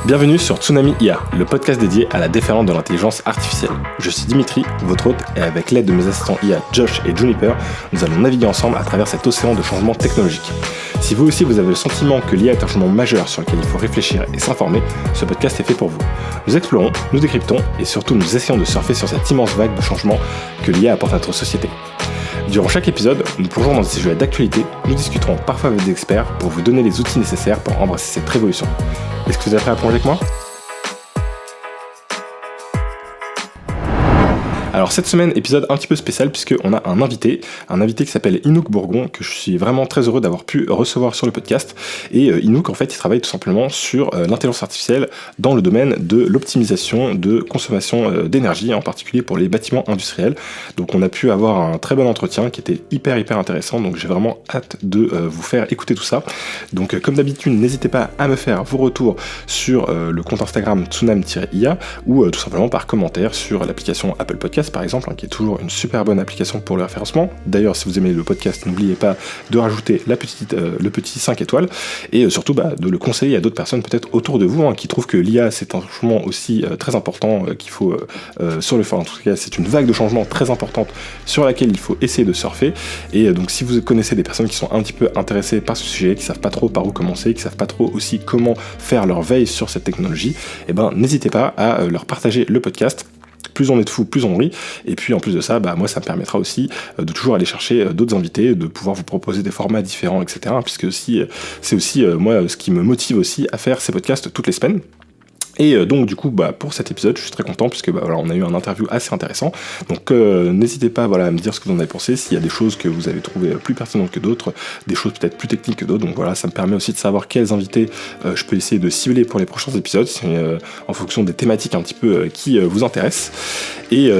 Bienvenue sur Tsunami IA, le podcast dédié à la déferlante de l'intelligence artificielle. Je suis Dimitri, votre hôte, et avec l'aide de mes assistants IA Josh et Juniper, nous allons naviguer ensemble à travers cet océan de changements technologiques. Si vous aussi vous avez le sentiment que l'IA est un changement majeur sur lequel il faut réfléchir et s'informer, ce podcast est fait pour vous. Nous explorons, nous décryptons et surtout nous essayons de surfer sur cette immense vague de changements que l'IA apporte à notre société. Durant chaque épisode, nous plongeons dans des sujets d'actualité, nous discuterons parfois avec des experts pour vous donner les outils nécessaires pour embrasser cette révolution. Est-ce que vous êtes prêts à plonger avec moi ? Alors cette semaine, épisode un petit peu spécial puisqu'on a un invité qui s'appelle Inouk Bourgon, que je suis vraiment très heureux d'avoir pu recevoir sur le podcast. Et Inouk, en fait, il travaille tout simplement sur l'intelligence artificielle dans le domaine de l'optimisation de consommation d'énergie, en particulier pour les bâtiments industriels. Donc on a pu avoir un très bon entretien qui était hyper intéressant, donc j'ai vraiment hâte de vous faire écouter tout ça. Donc comme d'habitude, n'hésitez pas à me faire vos retours sur le compte Instagram tsunam-ia ou tout simplement par commentaire sur l'application Apple Podcast par exemple, qui est toujours une super bonne application pour le référencement. D'ailleurs, si vous aimez le podcast, n'oubliez pas de rajouter le petit 5 étoiles et surtout de le conseiller à d'autres personnes peut-être autour de vous qui trouvent que l'IA c'est un changement aussi très important qu'il faut en tout cas c'est une vague de changements très importante sur laquelle il faut essayer de surfer. Et donc si vous connaissez des personnes qui sont un petit peu intéressées par ce sujet, qui savent pas trop par où commencer, qui savent pas trop aussi comment faire leur veille sur cette technologie, n'hésitez pas à leur partager le podcast. Plus on est de fous, plus on rit. Et puis en plus de ça, moi ça me permettra aussi de toujours aller chercher d'autres invités, de pouvoir vous proposer des formats différents, etc. Puisque c'est aussi moi ce qui me motive aussi à faire ces podcasts toutes les semaines. Et donc du coup pour cet épisode je suis très content puisque on a eu un interview assez intéressant, donc n'hésitez pas à me dire ce que vous en avez pensé, s'il y a des choses que vous avez trouvées plus pertinentes que d'autres, des choses peut-être plus techniques que d'autres. Donc voilà, ça me permet aussi de savoir quels invités je peux essayer de cibler pour les prochains épisodes, en fonction des thématiques un petit peu qui vous intéressent. Et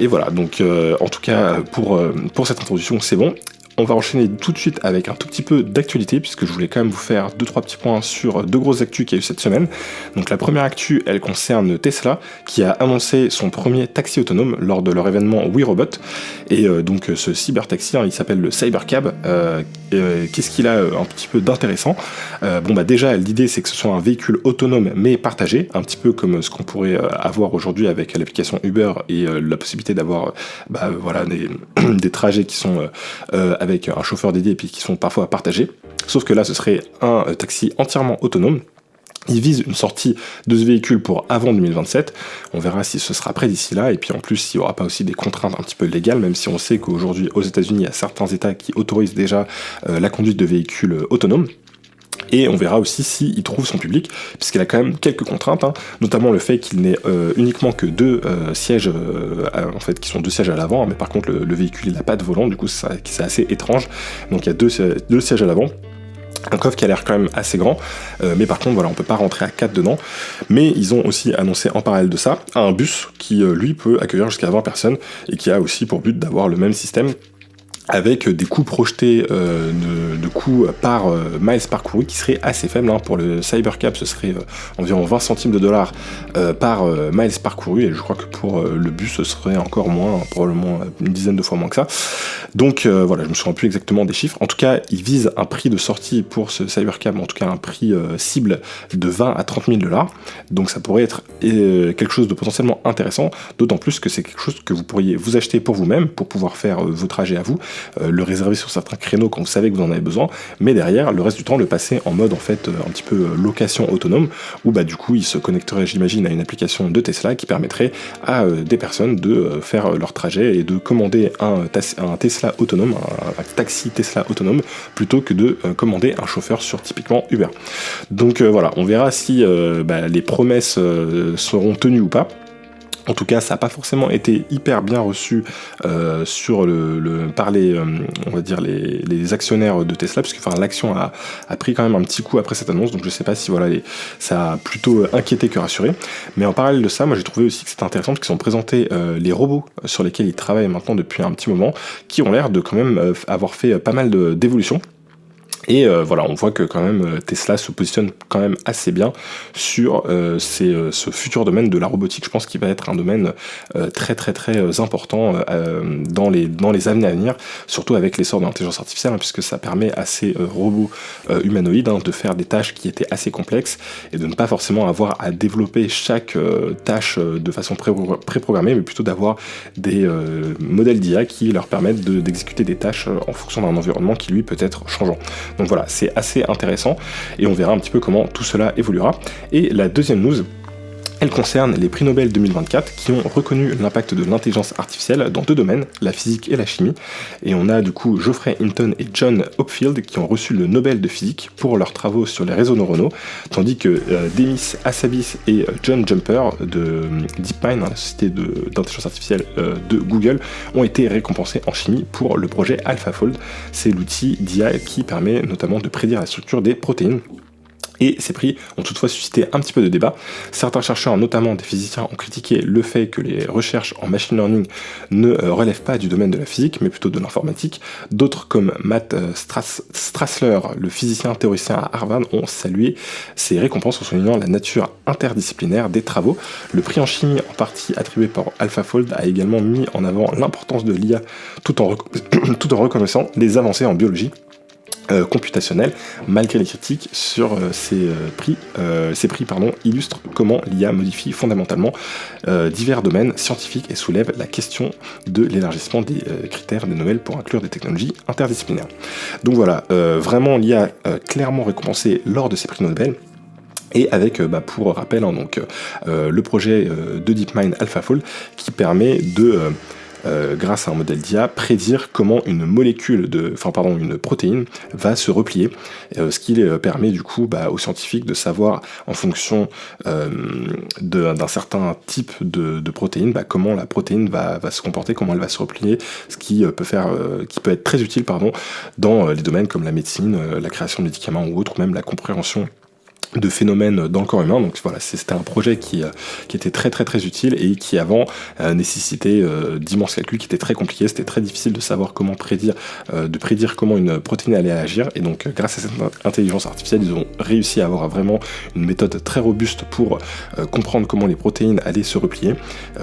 voilà, donc en tout cas pour cette introduction c'est bon. On va enchaîner tout de suite avec un tout petit peu d'actualité, puisque je voulais quand même vous faire 2-3 petits points sur 2 grosses actus qu'il y a eu cette semaine. Donc la première actu, elle concerne Tesla, qui a annoncé son premier taxi autonome lors de leur événement WeRobot. Et donc ce cybertaxi, il s'appelle le Cybercab. Qu'est-ce qu'il a un petit peu d'intéressant ? Déjà, l'idée c'est que ce soit un véhicule autonome mais partagé, un petit peu comme ce qu'on pourrait avoir aujourd'hui avec l'application Uber et la possibilité d'avoir des trajets qui sont avec un chauffeur dédié et puis qui sont parfois partagés. Sauf que là, ce serait un taxi entièrement autonome. Il vise une sortie de ce véhicule pour avant 2027. On verra si ce sera prêt d'ici là. Et puis en plus, il n'y aura pas aussi des contraintes un petit peu légales, même si on sait qu'aujourd'hui, aux États-Unis, il y a certains États qui autorisent déjà la conduite de véhicules autonomes. Et on verra aussi s'il trouve son public, puisqu'il a quand même quelques contraintes, notamment le fait qu'il n'ait uniquement que 2 sièges, qui sont 2 sièges à l'avant, mais par contre le véhicule il n'a pas de volant, du coup c'est assez étrange. Donc il y a 2 sièges à l'avant. Un coffre qui a l'air quand même assez grand, mais par contre on peut pas rentrer à 4 dedans. Mais ils ont aussi annoncé en parallèle de ça un bus qui lui peut accueillir jusqu'à 20 personnes et qui a aussi pour but d'avoir le même système, avec des coûts projetés de coûts par miles parcouru qui seraient assez faibles. Pour le Cybercab, ce serait environ 20 centimes de dollars par miles parcouru, et je crois que pour le bus, ce serait encore moins, probablement une dizaine de fois moins que ça. Donc je me souviens plus exactement des chiffres. En tout cas, ils visent un prix de sortie pour ce Cybercab, en tout cas un prix cible de 20 à 30 000 dollars. Donc ça pourrait être quelque chose de potentiellement intéressant, d'autant plus que c'est quelque chose que vous pourriez vous acheter pour vous-même, pour pouvoir faire vos trajets à vous. Le réserver sur certains créneaux quand vous savez que vous en avez besoin, mais derrière le reste du temps le passer en mode un petit peu location autonome, où du coup il se connecterait, j'imagine, à une application de Tesla qui permettrait à des personnes de faire leur trajet et de commander un Tesla autonome, un taxi Tesla autonome, plutôt que de commander un chauffeur sur typiquement Uber. Donc on verra si les promesses seront tenues ou pas. En tout cas, ça n'a pas forcément été hyper bien reçu par les actionnaires de Tesla, puisque l'action a pris quand même un petit coup après cette annonce, donc je ne sais pas si ça a plutôt inquiété que rassuré. Mais en parallèle de ça, moi j'ai trouvé aussi que c'était intéressant, parce qu'ils ont présenté les robots sur lesquels ils travaillent maintenant depuis un petit moment, qui ont l'air de quand même avoir fait pas mal d'évolutions. Et voilà, on voit que quand même Tesla se positionne quand même assez bien sur ce futur domaine de la robotique. Je pense qu'il va être un domaine très très très important dans les années à venir, surtout avec l'essor de l'intelligence artificielle, puisque ça permet à ces robots humanoïdes de faire des tâches qui étaient assez complexes et de ne pas forcément avoir à développer chaque tâche de façon préprogrammée, mais plutôt d'avoir des modèles d'IA qui leur permettent d'exécuter des tâches en fonction d'un environnement qui lui peut être changeant. Donc voilà, c'est assez intéressant et on verra un petit peu comment tout cela évoluera. Et la deuxième news, elle concerne les prix Nobel 2024 qui ont reconnu l'impact de l'intelligence artificielle dans deux domaines, la physique et la chimie. Et on a du coup Geoffrey Hinton et John Hopfield qui ont reçu le Nobel de physique pour leurs travaux sur les réseaux neuronaux, tandis que Demis Hassabis et John Jumper de DeepMind, la société d'intelligence artificielle de Google, ont été récompensés en chimie pour le projet AlphaFold. C'est l'outil d'IA qui permet notamment de prédire la structure des protéines. Et ces prix ont toutefois suscité un petit peu de débat. Certains chercheurs, notamment des physiciens, ont critiqué le fait que les recherches en machine learning ne relèvent pas du domaine de la physique, mais plutôt de l'informatique. D'autres, comme Matt Strassler, le physicien théoricien à Harvard, ont salué ces récompenses en soulignant la nature interdisciplinaire des travaux. Le prix en chimie, en partie attribué par AlphaFold, a également mis en avant l'importance de l'IA tout en reconnaissant les avancées en biologie computationnelle, malgré les critiques sur ces prix illustrent comment l'IA modifie fondamentalement divers domaines scientifiques et soulève la question de l'élargissement des critères des Nobel pour inclure des technologies interdisciplinaires. Donc voilà, vraiment l'IA clairement récompensée lors de ces prix Nobel. Et avec, pour rappel, le projet de DeepMind AlphaFold qui permet de grâce à un modèle d'IA, prédire comment une protéine va se replier, ce qui permet du coup aux scientifiques de savoir en fonction d'un certain type de protéine, comment la protéine va se comporter, comment elle va se replier, ce qui peut être très utile dans les domaines comme la médecine, la création de médicaments ou autres, ou même la compréhension de phénomènes dans le corps humain. Donc voilà, c'était un projet qui était très très très utile et qui avant nécessitait d'immenses calculs, qui étaient très compliqués. C'était très difficile de savoir comment prédire comment une protéine allait agir. Et donc grâce à cette intelligence artificielle, ils ont réussi à avoir vraiment une méthode très robuste pour comprendre comment les protéines allaient se replier,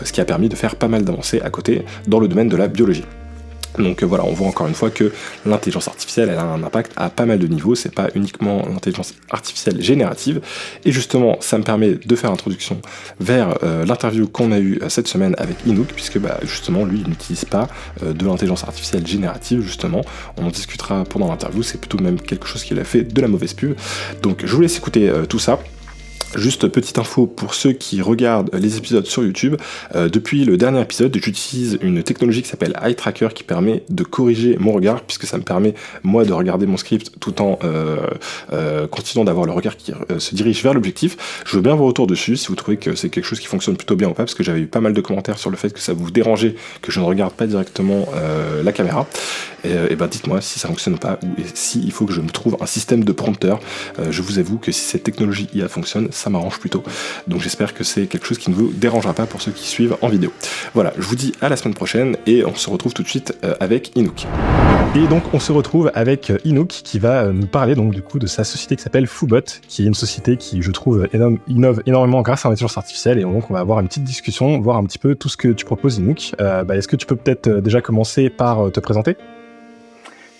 ce qui a permis de faire pas mal d'avancées à côté dans le domaine de la biologie. Donc voilà, on voit encore une fois que l'intelligence artificielle, elle a un impact à pas mal de niveaux, c'est pas uniquement l'intelligence artificielle générative, et justement, ça me permet de faire introduction vers l'interview qu'on a eue cette semaine avec Inouk, puisque justement, lui, il n'utilise pas de l'intelligence artificielle générative, justement, on en discutera pendant l'interview, c'est plutôt même quelque chose qu'il a fait de la mauvaise pub, donc je vous laisse écouter tout ça. Juste petite info pour ceux qui regardent les épisodes sur YouTube, depuis le dernier épisode, j'utilise une technologie qui s'appelle Eye Tracker qui permet de corriger mon regard, puisque ça me permet moi de regarder mon script tout en continuant d'avoir le regard qui se dirige vers l'objectif. Je veux bien vos retours dessus, si vous trouvez que c'est quelque chose qui fonctionne plutôt bien ou pas, parce que j'avais eu pas mal de commentaires sur le fait que ça vous dérangeait que je ne regarde pas directement la caméra. Et dites-moi si ça fonctionne ou pas, ou si il faut que je me trouve un système de prompteur. Je vous avoue que si cette technologie IA fonctionne, ça m'arrange plutôt. Donc j'espère que c'est quelque chose qui ne vous dérangera pas pour ceux qui suivent en vidéo. Voilà, je vous dis à la semaine prochaine et on se retrouve tout de suite avec Inouk. Et donc on se retrouve avec Inouk qui va nous parler donc du coup de sa société qui s'appelle Foobot, qui est une société qui je trouve innove énormément grâce à l'intelligence artificielle, et donc on va avoir une petite discussion, voir un petit peu tout ce que tu proposes Inouk. Est-ce que tu peux peut-être déjà commencer par te présenter ?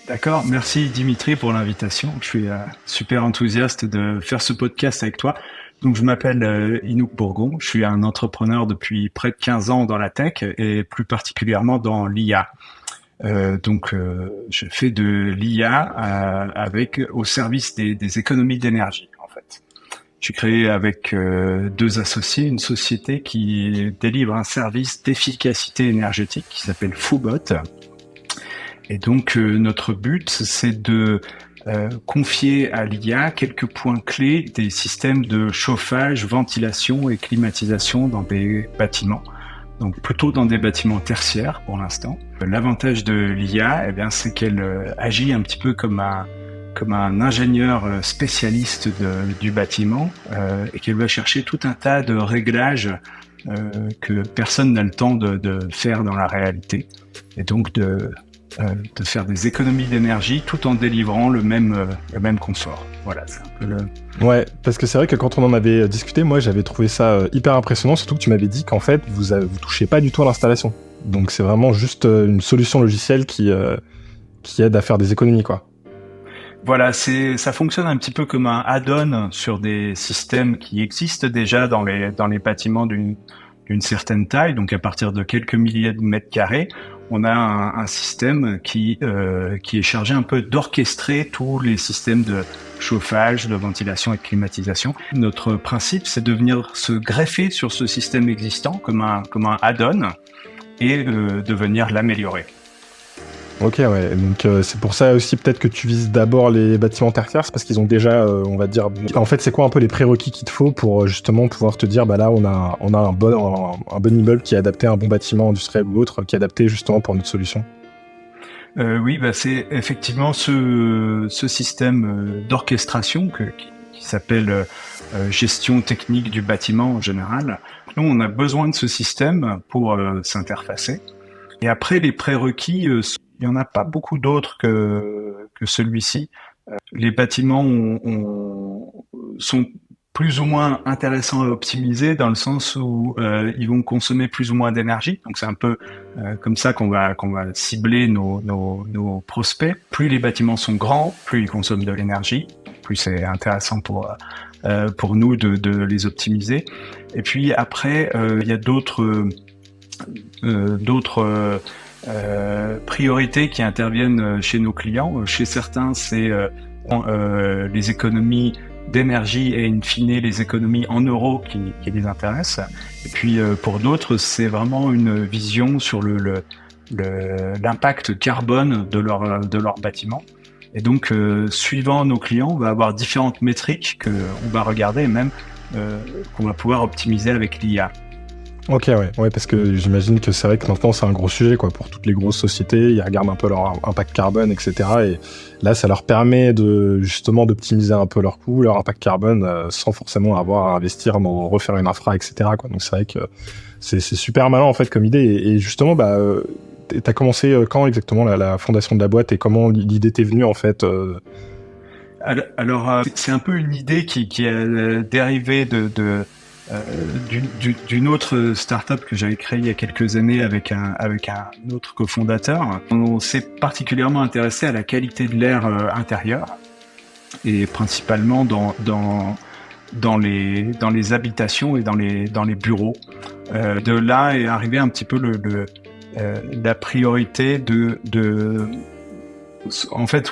D'accord, merci Dimitri pour l'invitation. Je suis super enthousiaste de faire ce podcast avec toi. Donc je m'appelle Inouk Bourgon, je suis un entrepreneur depuis près de 15 ans dans la tech et plus particulièrement dans l'IA. Je fais de l'IA au service des économies d'énergie en fait. J'ai créé avec deux associés une société qui délivre un service d'efficacité énergétique qui s'appelle Foobot. Et donc notre but, c'est de confier à l'IA quelques points clés des systèmes de chauffage, ventilation et climatisation dans des bâtiments. Donc plutôt dans des bâtiments tertiaires pour l'instant. L'avantage de l'IA, c'est qu'elle agit un petit peu comme un ingénieur spécialiste du bâtiment et qu'elle va chercher tout un tas de réglages que personne n'a le temps de faire dans la réalité. Et donc de faire des économies d'énergie tout en délivrant le même confort. Voilà, c'est un peu le... Ouais, parce que c'est vrai que quand on en avait discuté, moi j'avais trouvé ça hyper impressionnant, surtout que tu m'avais dit qu'en fait vous touchez pas du tout à l'installation. Donc c'est vraiment juste une solution logicielle qui aide à faire des économies, quoi. Voilà, ça fonctionne un petit peu comme un add-on sur des systèmes qui existent déjà dans les bâtiments d'une certaine taille, donc à partir de quelques milliers de mètres carrés. On a un système qui est chargé un peu d'orchestrer tous les systèmes de chauffage, de ventilation et de climatisation. Notre principe, c'est de venir se greffer sur ce système existant comme un add-on et de venir l'améliorer. Ok, ouais, donc c'est pour ça aussi peut-être que tu vises d'abord les bâtiments tertiaires, c'est parce qu'ils ont déjà, on va dire... En fait, c'est quoi un peu les prérequis qu'il te faut pour justement pouvoir te dire, bah là, on a un bon immeuble qui est adapté à un bon bâtiment industriel ou autre, qui est adapté justement pour notre solution? Oui, bah c'est effectivement ce système d'orchestration qui s'appelle gestion technique du bâtiment en général. Nous, on a besoin de ce système pour s'interfacer. Et après, les prérequis, il y en a pas beaucoup d'autres que celui-ci. Les bâtiments sont plus ou moins intéressants à optimiser dans le sens où ils vont consommer plus ou moins d'énergie. Donc c'est un peu comme ça qu'on va cibler nos prospects. Plus les bâtiments sont grands, plus ils consomment de l'énergie, plus c'est intéressant pour nous de les optimiser. Et puis après, il y a d'autres priorités qui interviennent chez nos clients. Chez certains, c'est les économies d'énergie et in fine les économies en euros qui les intéressent. Et puis pour d'autres, c'est vraiment une vision sur l'impact carbone de leur bâtiment. Et donc, suivant nos clients, on va avoir différentes métriques qu'on va regarder et même qu'on va pouvoir optimiser avec l'IA. Ok, ouais, parce que j'imagine que c'est vrai que maintenant c'est un gros sujet, quoi, pour toutes les grosses sociétés. Ils regardent un peu leur impact carbone, etc. Et là, ça leur permet justement d'optimiser un peu leurs coûts, leur impact carbone, sans forcément avoir à investir dans refaire une infra, etc., quoi. Donc c'est vrai que c'est super malin en fait comme idée. Et justement, bah, t'as commencé quand exactement la fondation de la boîte et comment l'idée t'est venue en fait? Alors, c'est un peu une idée qui est dérivée d'une autre startup que j'avais créée il y a quelques années avec un autre cofondateur. On s'est particulièrement intéressé à la qualité de l'air intérieur et principalement dans les habitations et dans les bureaux. De là est arrivé un petit peu la priorité en fait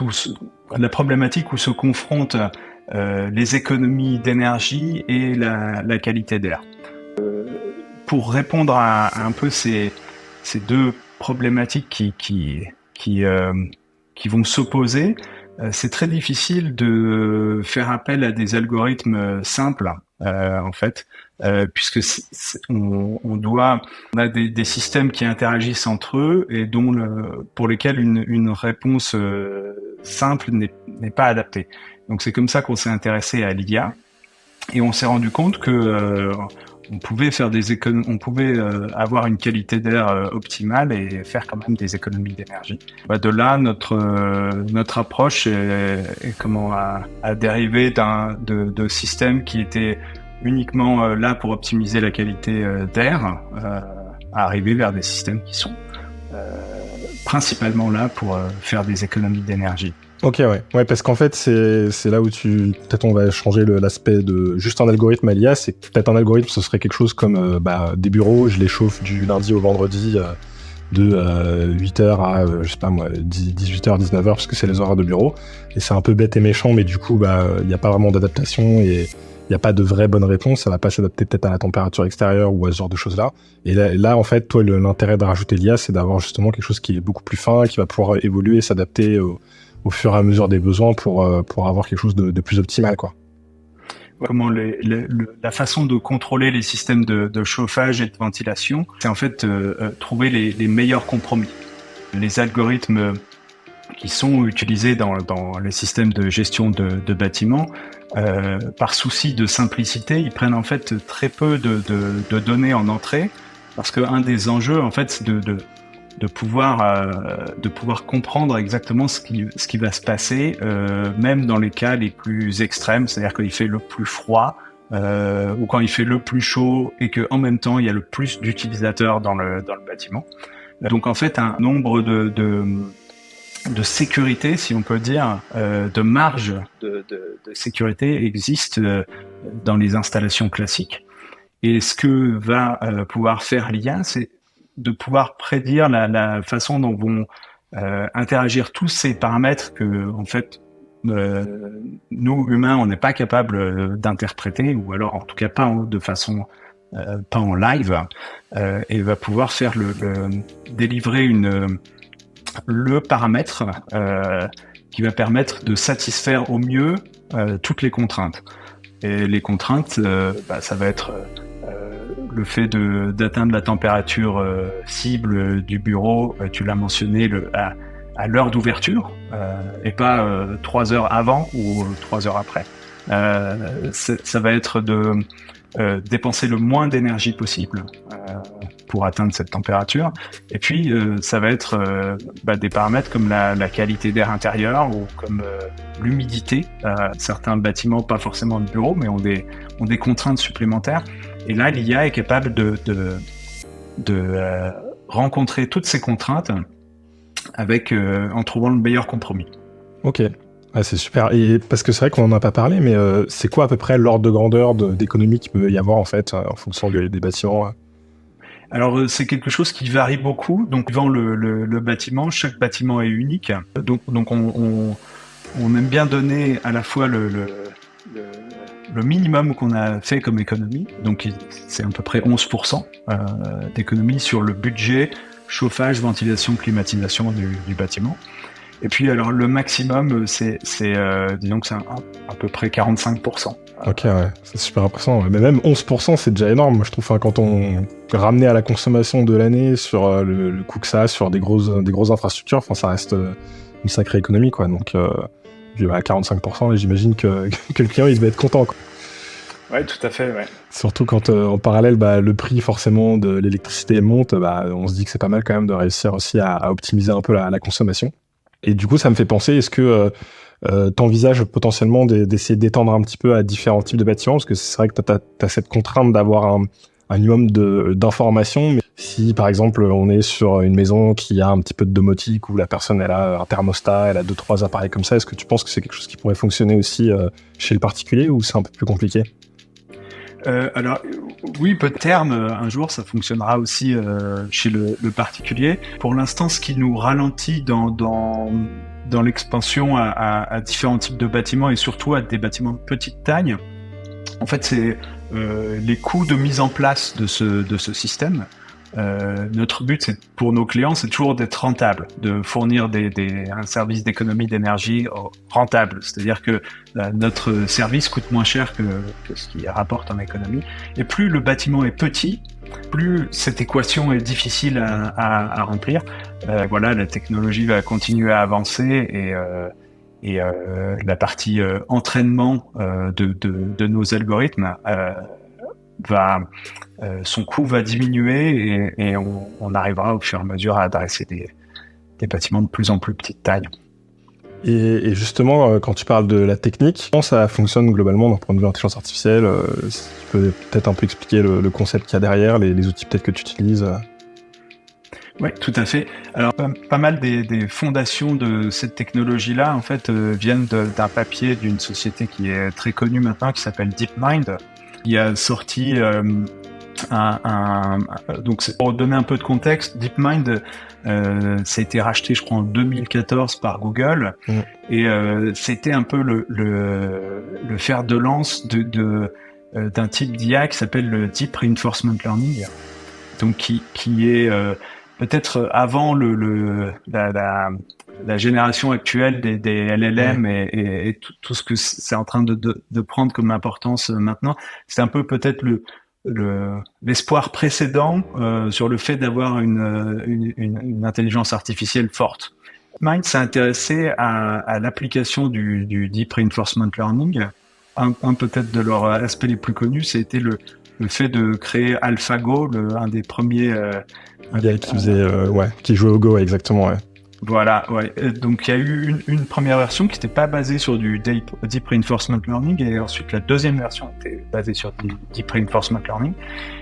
la problématique où se confrontent les économies d'énergie et la qualité d'air. Pour répondre à un peu ces deux problématiques qui vont s'opposer, c'est très difficile de faire appel à des algorithmes simples, en fait, puisque on a des systèmes qui interagissent entre eux et pour lesquels une réponse simple n'est pas adaptée. Donc c'est comme ça qu'on s'est intéressé à l'IA et on s'est rendu compte que on pouvait faire on pouvait avoir une qualité d'air optimale et faire quand même des économies d'énergie. De là, notre approche a dérivé de systèmes qui étaient uniquement là pour optimiser la qualité d'air, à arriver vers des systèmes qui sont principalement là pour faire des économies d'énergie. Ok, ouais, parce qu'en fait, c'est là où peut-être on va changer l'aspect de juste un algorithme à l'IA, c'est que peut-être un algorithme, ce serait quelque chose comme des bureaux, je les chauffe du lundi au vendredi de 8h à, je sais pas moi, 18h, 19h, parce que c'est les horaires de bureau, et c'est un peu bête et méchant, mais du coup, il n'y a pas vraiment d'adaptation, et il n'y a pas de vraie bonne réponse, ça va pas s'adapter peut-être à la température extérieure ou à ce genre de choses-là. Et là en fait, toi, l'intérêt de rajouter l'IA, c'est d'avoir justement quelque chose qui est beaucoup plus fin, qui va pouvoir évoluer et s'adapter au fur et à mesure des besoins pour avoir quelque chose de plus optimal, quoi. Comment la façon de contrôler les systèmes de chauffage et de ventilation, c'est en fait trouver les meilleurs compromis. Les algorithmes qui sont utilisés dans les systèmes de gestion de bâtiments, par souci de simplicité, ils prennent en fait très peu de données en entrée, parce qu'un des enjeux, en fait, c'est de pouvoir comprendre exactement ce qui va se passer, même dans les cas les plus extrêmes, c'est-à-dire quand il fait le plus froid ou quand il fait le plus chaud et que en même temps il y a le plus d'utilisateurs dans le bâtiment. Donc en fait un nombre de sécurité, si on peut dire, de marge de sécurité existe dans les installations classiques. Et ce que va pouvoir faire l'IA, c'est de pouvoir prédire la façon dont vont interagir tous ces paramètres que, en fait, nous humains, on n'est pas capable d'interpréter, ou alors en tout cas pas de façon pas en live, et va pouvoir faire délivrer le paramètre qui va permettre de satisfaire au mieux toutes les contraintes. Et les contraintes, ça va être le fait d'atteindre la température cible du bureau, tu l'as mentionné, à l'heure d'ouverture, et pas 3 heures avant ou 3 heures après. Ça va être de dépenser le moins d'énergie possible pour atteindre cette température. Et puis, ça va être des paramètres comme la qualité d'air intérieur ou comme l'humidité. Certains bâtiments, pas forcément de bureaux, mais ont des contraintes supplémentaires. Et là, l'IA est capable de rencontrer toutes ces contraintes en trouvant le meilleur compromis. Ok. Ah, c'est super. Et parce que c'est vrai qu'on n'en a pas parlé, mais c'est quoi à peu près l'ordre de grandeur d'économie qu'il peut y avoir en fait en fonction des bâtiments? Alors c'est quelque chose qui varie beaucoup. Donc devant le bâtiment, chaque bâtiment est unique. Donc on aime bien donner à la fois le minimum qu'on a fait comme économie. Donc c'est à peu près 11% d'économie sur le budget chauffage, ventilation, climatisation du bâtiment. Et puis alors le maximum, disons que c'est à peu près 45%. Ok, ouais, c'est super impressionnant. Mais même 11%, c'est déjà énorme, moi je trouve. Enfin, quand on ramenait à la consommation de l'année sur le coût que ça a sur des grosses infrastructures, enfin, ça reste une sacrée économie, quoi. Donc, à 45%, et j'imagine que le client, il devait être content, quoi. Ouais, tout à fait, ouais. Surtout quand en parallèle, le prix forcément de l'électricité monte, on se dit que c'est pas mal quand même de réussir aussi à optimiser un peu la consommation. Et du coup, ça me fait penser, est-ce que t'envisages potentiellement d'essayer d'étendre un petit peu à différents types de bâtiments? Parce que c'est vrai que t'as cette contrainte d'avoir un minimum d'informations. Mais si, par exemple, on est sur une maison qui a un petit peu de domotique, où la personne, elle a un thermostat, elle a 2-3 appareils comme ça, est-ce que tu penses que c'est quelque chose qui pourrait fonctionner aussi chez le particulier, ou c'est un peu plus compliqué? Alors oui, peu de terme, un jour ça fonctionnera aussi chez le particulier. Pour l'instant, ce qui nous ralentit dans l'expansion à différents types de bâtiments et surtout à des bâtiments de petite taille, en fait, c'est les coûts de mise en place de ce système. Notre but, c'est pour nos clients, c'est toujours d'être rentable, de fournir un service d'économie d'énergie rentable. C'est-à-dire que notre service coûte moins cher que ce qui rapporte en économie. Et plus le bâtiment est petit, plus cette équation est difficile à remplir. Voilà, la technologie va continuer à avancer et la partie entraînement de nos algorithmes son coût va diminuer et on arrivera au fur et à mesure à adresser des bâtiments de plus en plus petite taille. Et justement, quand tu parles de la technique, comment ça fonctionne globalement d'un point de vue intelligence artificielle? Si tu peux peut-être un peu expliquer le concept qu'il y a derrière, les outils peut-être que tu utilises? Oui, tout à fait. Alors, pas mal des fondations de cette technologie-là, en fait, viennent d'un papier d'une société qui est très connue maintenant, qui s'appelle DeepMind. Il a sorti donc c'est pour donner un peu de contexte, DeepMind ça a été racheté je crois en 2014 par Google et c'était un peu le fer de lance d'un type d'IA qui s'appelle le Deep Reinforcement Learning, donc qui est peut-être avant la génération actuelle des LLM et tout ce que c'est en train de prendre comme importance maintenant. C'est un peu peut-être l'espoir précédent sur le fait d'avoir une intelligence artificielle forte. Mind s'est intéressé à l'application du Deep Reinforcement Learning. Un peut-être de leurs aspects les plus connus, c'était le fait de créer AlphaGo, un des premiers... qui jouait au Go, exactement, ouais. Voilà, ouais. Donc il y a eu une première version qui n'était pas basée sur du Deep Reinforcement Learning, et ensuite la deuxième version était basée sur du Deep Reinforcement Learning.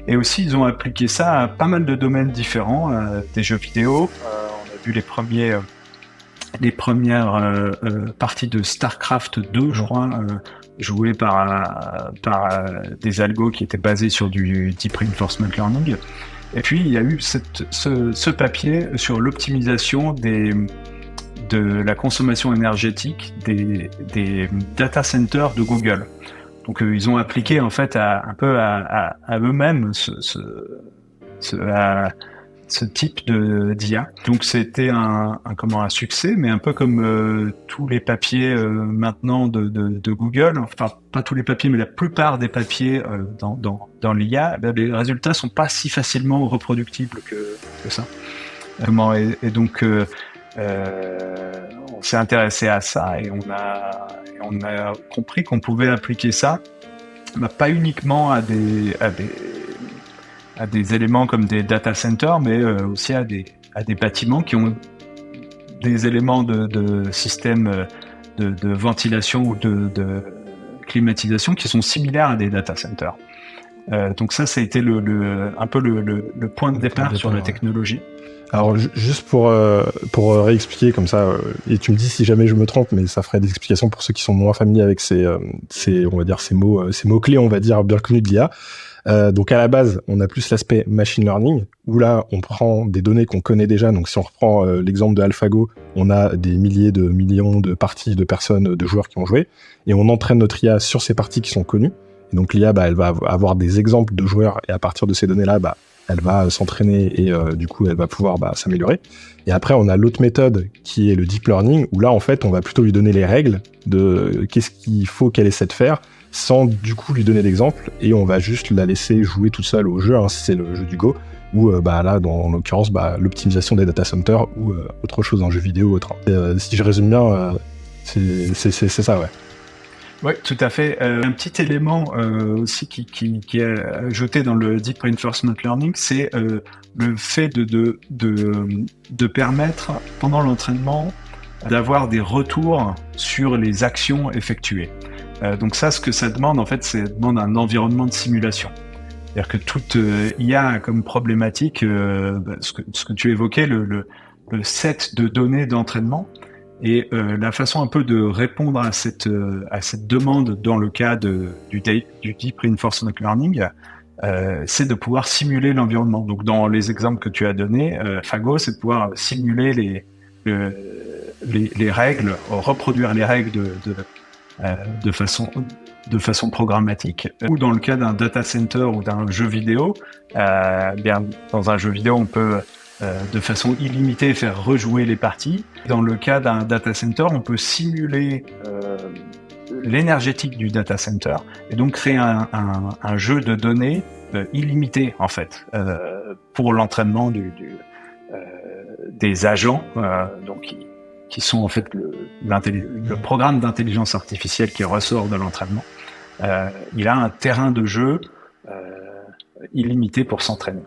Et aussi ils ont appliqué ça à pas mal de domaines différents, des jeux vidéo. On a vu les premières parties de StarCraft 2, je crois, jouées par des algos qui étaient basés sur du Deep Reinforcement Learning. Et puis, il y a eu ce papier sur l'optimisation de la consommation énergétique des data centers de Google. Donc, ils ont appliqué en fait un peu à eux-mêmes ce type d'IA. Donc c'était un succès, mais un peu comme tous les papiers maintenant de Google, enfin pas tous les papiers, mais la plupart des papiers dans l'IA, les résultats sont pas si facilement reproductibles que ça. Et donc on s'est intéressé à ça et on a compris qu'on pouvait appliquer ça, pas uniquement à des éléments comme des data centers, mais aussi à des bâtiments qui ont des éléments de système de ventilation ou de climatisation qui sont similaires à des data centers. Donc ça a été un peu le point de départ sur la technologie. Alors juste pour réexpliquer comme ça, et tu me dis si jamais je me trompe, mais ça ferait des explications pour ceux qui sont moins familiers avec ces mots clés, on va dire bien connus de l'IA. Donc à la base, on a plus l'aspect machine learning, où là, on prend des données qu'on connaît déjà. Donc si on reprend l'exemple de AlphaGo, on a des milliers de millions de parties de personnes, de joueurs qui ont joué, et on entraîne notre IA sur ces parties qui sont connues. Et donc l'IA, elle va avoir des exemples de joueurs, et à partir de ces données-là, elle va s'entraîner et du coup, elle va pouvoir s'améliorer. Et après, on a l'autre méthode qui est le deep learning, où là, en fait, on va plutôt lui donner les règles de qu'est-ce qu'il faut qu'elle essaie de faire, sans du coup lui donner d'exemple, et on va juste la laisser jouer toute seule au jeu, si c'est le jeu du Go, ou là, en l'occurrence, l'optimisation des data centers, ou autre chose, un jeu vidéo ou autre. Si je résume bien, c'est ça, ouais. Oui, tout à fait. Un petit élément aussi qui est ajouté dans le Deep Reinforcement Learning, c'est le fait de permettre, pendant l'entraînement, d'avoir des retours sur les actions effectuées. Donc ça, ce que ça demande, en fait, c'est demande un environnement de simulation. C'est-à-dire que toute IA a comme problématique, ce que tu évoquais, le set de données d'entraînement. Et la façon un peu de répondre à cette demande dans le cas du Deep Reinforcement Learning, c'est de pouvoir simuler l'environnement. Donc dans les exemples que tu as donnés, AlphaGo, c'est de pouvoir simuler les règles, reproduire les règles de façon programmatique. Ou dans le cas d'un data center ou d'un jeu vidéo, dans un jeu vidéo, on peut de façon illimitée faire rejouer les parties. Dans le cas d'un data center, on peut simuler l'énergétique du data center et donc créer un jeu de données illimité en fait pour l'entraînement des agents donc qui sont en fait le programme d'intelligence artificielle qui ressort de l'entraînement. Il a un terrain de jeu illimité pour s'entraîner.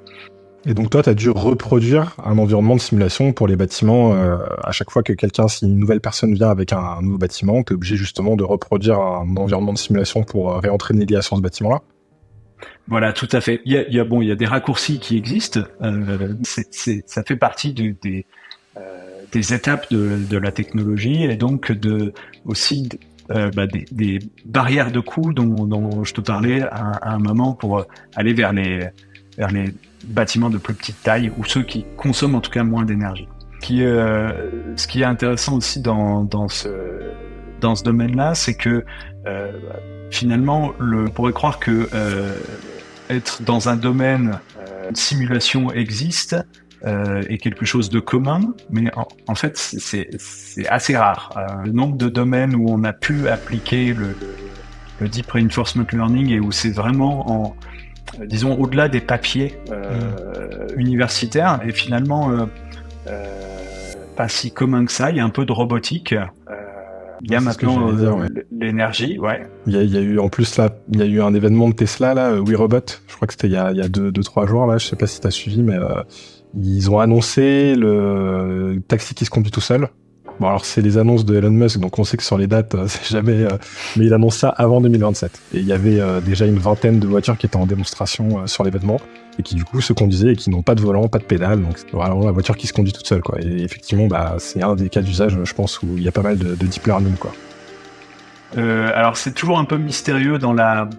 Et donc toi, tu as dû reproduire un environnement de simulation pour les bâtiments. À chaque fois que si une nouvelle personne vient avec un nouveau bâtiment, tu es obligé justement de reproduire un environnement de simulation pour réentraîner l'IA sur ce bâtiment-là. Voilà, tout à fait. Il y a des raccourcis qui existent. Ça fait partie des étapes de la technologie et donc aussi des barrières de coût dont je te parlais à un moment pour aller vers les bâtiments de plus petite taille ou ceux qui consomment en tout cas moins d'énergie. Ce qui est intéressant aussi dans ce domaine-là, c'est que finalement, on pourrait croire que être dans un domaine, une simulation existe est quelque chose de commun, mais en fait, c'est assez rare. Le nombre de domaines où on a pu appliquer le Deep Reinforcement Learning et où c'est vraiment disons au-delà des papiers universitaires et finalement pas si commun que ça. Il y a un peu de robotique Il y a maintenant l'énergie, ouais. Il y a eu en plus là, il y a eu un événement de Tesla là, WeRobot. Je crois que c'était il y a 2-3 jours là. Je sais pas si t'as suivi, mais ils ont annoncé le taxi qui se conduit tout seul. Bon alors c'est les annonces de Elon Musk, donc on sait que sur les dates c'est jamais. Mais il annonce ça avant 2027. Et il y avait déjà une vingtaine de voitures qui étaient en démonstration sur l'événement et qui du coup se conduisaient et qui n'ont pas de volant, pas de pédale. Donc c'est vraiment la voiture qui se conduit toute seule quoi. Et effectivement c'est un des cas d'usage je pense où il y a pas mal de deep learning quoi. Alors c'est toujours un peu mystérieux dans la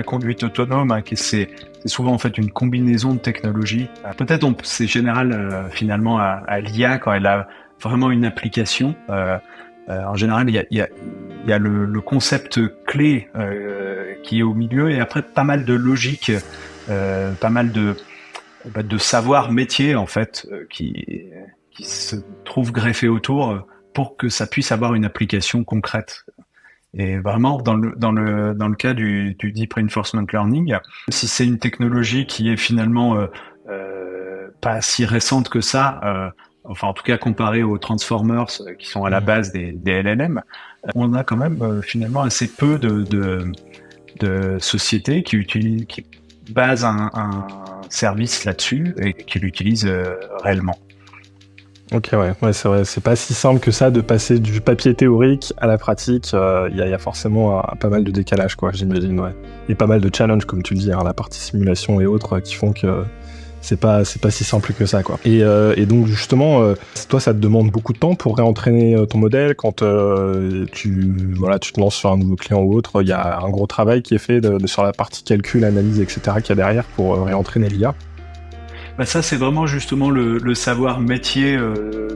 conduite autonome, hein, c'est souvent en fait une combinaison de technologies. Peut-être c'est général finalement à l'IA quand elle a vraiment une application. En général, il y a le concept clé qui est au milieu et après pas mal de logique, pas mal de savoir métier en fait qui se trouve greffé autour pour que ça puisse avoir une application concrète. Et vraiment, dans le cas du Deep Reinforcement Learning, si c'est une technologie qui est finalement pas si récente que ça, enfin en tout cas comparé aux Transformers qui sont à la base des LLM, on a quand même finalement assez peu de sociétés qui basent un service là-dessus et qui l'utilisent réellement. Ok, ouais, c'est vrai. C'est pas si simple que ça de passer du papier théorique à la pratique. Il y a forcément pas mal de décalage, quoi, j'imagine, ouais. Et pas mal de challenges, comme tu le dis, hein, la partie simulation et autres, qui font que c'est pas si simple que ça, quoi. Et donc, justement, toi, ça te demande beaucoup de temps pour réentraîner ton modèle quand tu te lances sur un nouveau client ou autre. Il y a un gros travail qui est fait sur la partie calcul, analyse, etc., qu'il y a derrière pour réentraîner l'IA. Ça, c'est vraiment justement le savoir métier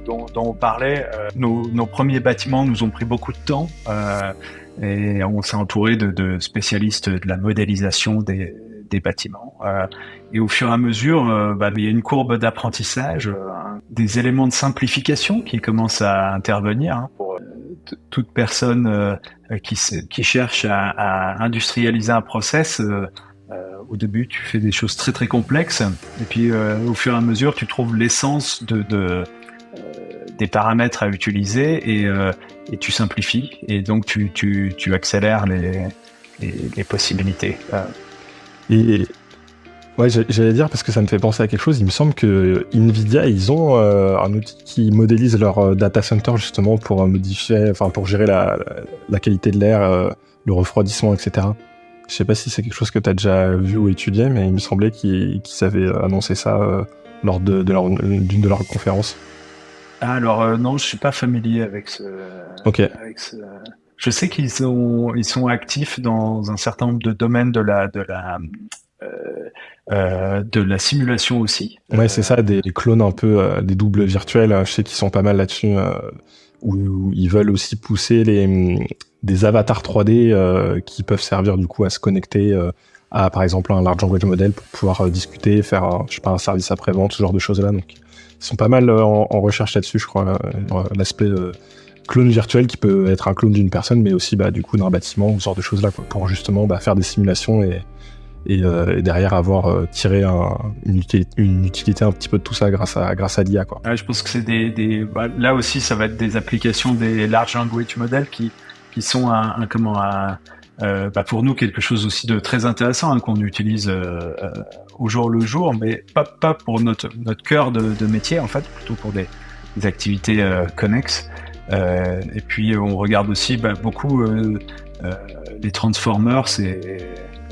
dont on parlait. Nos premiers bâtiments nous ont pris beaucoup de temps et on s'est entouré de spécialistes de la modélisation des bâtiments. Et au fur et à mesure, il y a une courbe d'apprentissage, des éléments de simplification qui commencent à intervenir pour toute personne qui cherche à industrialiser un process. Au début, tu fais des choses très très complexes, et puis au fur et à mesure, tu trouves l'essence des paramètres à utiliser et tu simplifies, et donc tu accélères les possibilités. Et ouais, j'allais dire parce que ça me fait penser à quelque chose. Il me semble que Nvidia, ils ont un outil qui modélise leur data center justement pour pour gérer la qualité de l'air, le refroidissement, etc. Je sais pas si c'est quelque chose que tu as déjà vu ou étudié, mais il me semblait qu'ils avaient annoncé ça lors d'une de leurs conférences. Alors non, je suis pas familier avec ce. Ok. Je sais qu'ils sont actifs dans un certain nombre de domaines de la simulation aussi. Ouais, c'est ça, des clones un peu, des doubles virtuels. Je sais qu'ils sont pas mal là-dessus, où ils veulent aussi pousser des avatars 3D qui peuvent servir du coup à se connecter à par exemple un large language model pour pouvoir discuter, faire un service après-vente, ce genre de choses-là. Donc ils sont pas mal en recherche là-dessus, je crois, l'aspect clone virtuel qui peut être un clone d'une personne, mais aussi du coup d'un bâtiment ou ce genre de choses-là, quoi, pour justement faire des simulations et derrière avoir tiré une utilité un petit peu de tout ça grâce à l'IA, quoi. Je pense que c'est là aussi ça va être des applications des large language models qui sont pour nous quelque chose aussi de très intéressant, qu'on utilise au jour le jour, mais pas pour notre cœur de métier en fait, plutôt pour des activités connexes. Et puis on regarde aussi beaucoup les Transformers et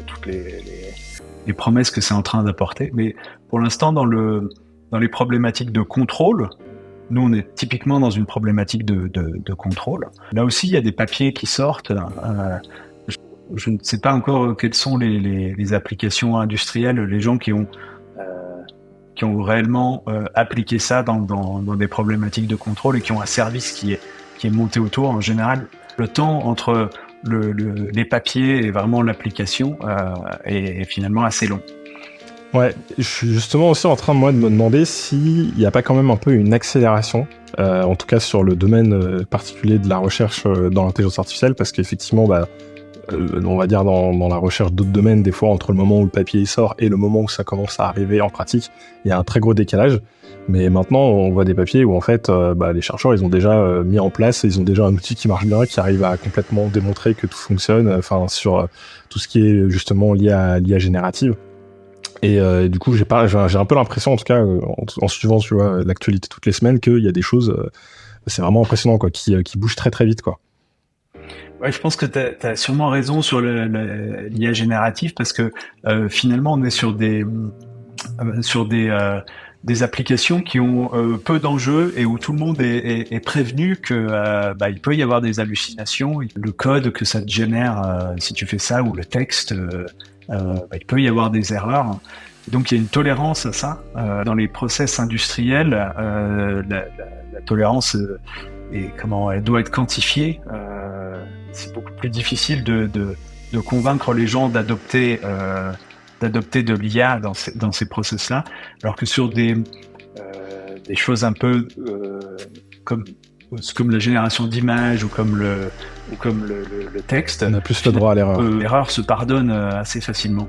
toutes les promesses que c'est en train d'apporter. Mais pour l'instant, dans les problématiques de contrôle, nous on est typiquement dans une problématique de contrôle. Là aussi, il y a des papiers qui sortent. Je ne sais pas encore quelles sont les applications industrielles, les gens qui ont réellement appliqué ça dans des problématiques de contrôle et qui ont un service qui est monté autour. En général, le temps entre les papiers et vraiment l'application est finalement assez long. Ouais, je suis justement aussi en train, moi, de me demander s'il n'y a pas quand même un peu une accélération, en tout cas sur le domaine particulier de la recherche dans l'intelligence artificielle, parce qu'effectivement, on va dire dans la recherche d'autres domaines, des fois entre le moment où le papier il sort et le moment où ça commence à arriver en pratique, il y a un très gros décalage. Mais maintenant, on voit des papiers où en fait, les chercheurs, ils ont déjà mis en place, ils ont déjà un outil qui marche bien, qui arrive à complètement démontrer que tout fonctionne, sur tout ce qui est justement lié à l'IA générative. Et du coup, j'ai un peu l'impression, en tout cas, en suivant, tu vois, l'actualité toutes les semaines, qu'il y a des choses, c'est vraiment impressionnant, quoi, qui bougent très très vite, quoi. Ouais, je pense que tu as sûrement raison sur l'IA générative parce que finalement on est sur des applications qui ont peu d'enjeux et où tout le monde est prévenu que il peut y avoir des hallucinations. Le code que ça te génère si tu fais ça ou le texte, il peut y avoir des erreurs. Donc il y a une tolérance à ça. Dans les process industriels, la tolérance elle doit être quantifiée. C'est beaucoup plus difficile de convaincre les gens d'adopter de l'IA dans ces process-là, alors que sur des choses un peu comme la génération d'images ou comme le texte, on a plus le droit à l'erreur. L'erreur se pardonne assez facilement.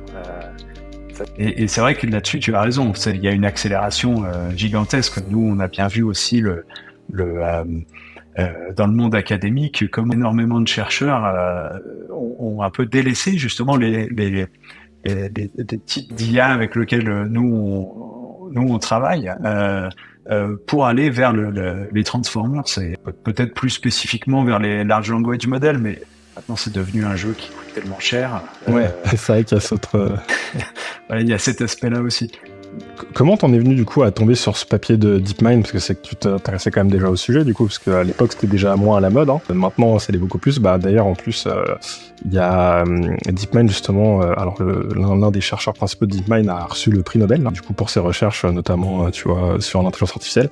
Et c'est vrai que là-dessus, tu as raison. Il y a une accélération gigantesque. Nous, on a bien vu aussi dans le monde académique, comme énormément de chercheurs ont un peu délaissé justement les types d'IA avec lesquels nous on travaille pour aller vers les transformers, c'est peut-être plus spécifiquement vers les large language models, mais maintenant c'est devenu un jeu qui coûte tellement cher. Ouais, c'est vrai qu'il y a cet autre... voilà, il y a cet aspect-là aussi. Comment t'en es venu du coup à tomber sur ce papier de DeepMind, parce que c'est que tu t'intéressais quand même déjà au sujet du coup, parce qu'à l'époque c'était déjà moins à la mode, hein. Maintenant ça l'est beaucoup plus. D'ailleurs en plus il y a DeepMind justement, alors l'un des chercheurs principaux de DeepMind a reçu le prix Nobel, du coup pour ses recherches notamment tu vois sur l'intelligence artificielle.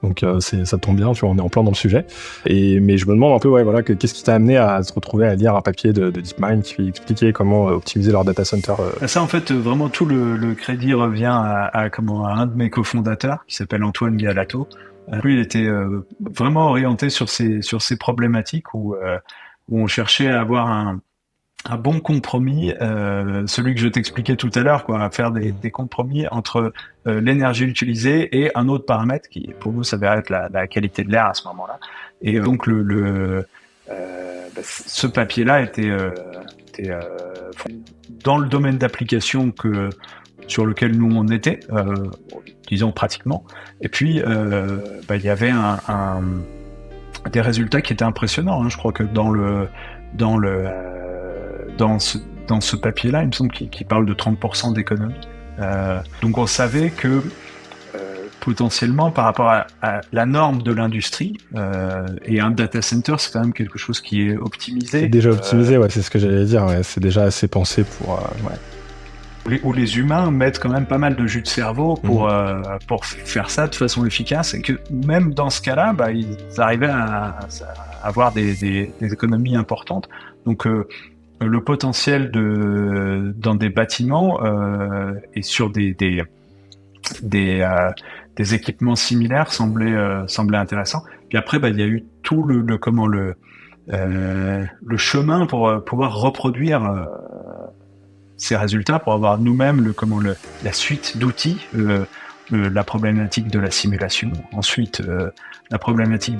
Donc ça tombe bien, tu vois, on est en plein dans le sujet. Mais je me demande un peu, qu'est-ce qui t'a amené à se retrouver à lire un papier de DeepMind qui expliquait comment optimiser leur data center. Ça, en fait, vraiment tout le crédit revient à un de mes cofondateurs qui s'appelle Antoine Galato. Lui, il était vraiment orienté sur ces problématiques où on cherchait à avoir un bon compromis, celui que je t'expliquais tout à l'heure, à faire des compromis entre l'énergie utilisée et un autre paramètre qui, pour nous, s'avérait être la qualité de l'air à ce moment-là. Et donc, ce papier-là était dans le domaine d'application sur lequel nous on était, disons pratiquement. Et puis, il y avait des résultats qui étaient impressionnants, hein. Je crois que dans ce papier-là, il me semble qu'il parle de 30% d'économie. Donc on savait que potentiellement par rapport à la norme de l'industrie, et un data center, c'est quand même quelque chose qui est optimisé. C'est déjà optimisé, c'est ce que j'allais dire. Ouais. C'est déjà assez pensé pour... Où les humains mettent quand même pas mal de jus de cerveau pour faire ça de façon efficace, et que même dans ce cas-là, ils arrivaient à avoir des économies importantes. Donc le potentiel dans des bâtiments et sur des équipements similaires semblait intéressant. Puis après, il y a eu tout le chemin pour pouvoir reproduire ces résultats, pour avoir nous-mêmes la suite d'outils, la problématique de la simulation, ensuite la problématique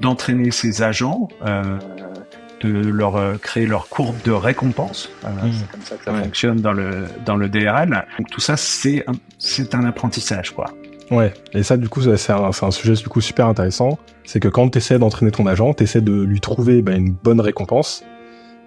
d'entraîner ces agents, de leur créer leur courbe de récompense. C'est comme ça que ça fonctionne dans le DRL. Donc tout ça, c'est un apprentissage, quoi. Ouais, et ça du coup c'est un sujet du coup super intéressant. C'est que quand tu essaies d'entraîner ton agent, tu essaies de lui trouver une bonne récompense,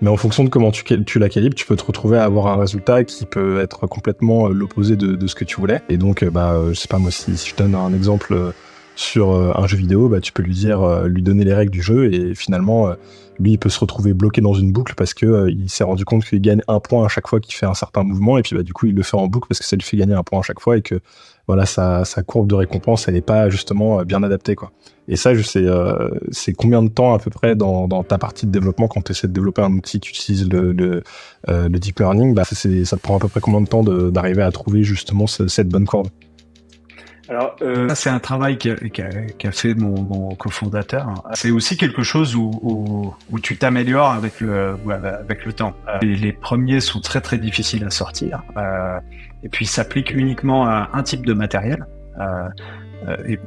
mais en fonction de comment tu la calibres, tu peux te retrouver à avoir un résultat qui peut être complètement l'opposé de ce que tu voulais. Et donc je sais pas moi, si je donne un exemple sur un jeu vidéo, tu peux lui donner les règles du jeu, et finalement lui il peut se retrouver bloqué dans une boucle parce que il s'est rendu compte qu'il gagne un point à chaque fois qu'il fait un certain mouvement, et puis du coup il le fait en boucle parce que ça lui fait gagner un point à chaque fois, et que sa courbe de récompense elle est pas justement bien adaptée, quoi. Et ça c'est combien de temps à peu près dans ta partie de développement, quand tu essaies de développer un outil qui utilise le deep learning, ça te prend à peu près combien de temps d'arriver à trouver justement cette bonne courbe? Alors, ça c'est un travail qu'a fait mon cofondateur. C'est aussi quelque chose où tu t'améliores avec le temps. Les premiers sont très très difficiles à sortir, et puis s'appliquent uniquement à un type de matériel.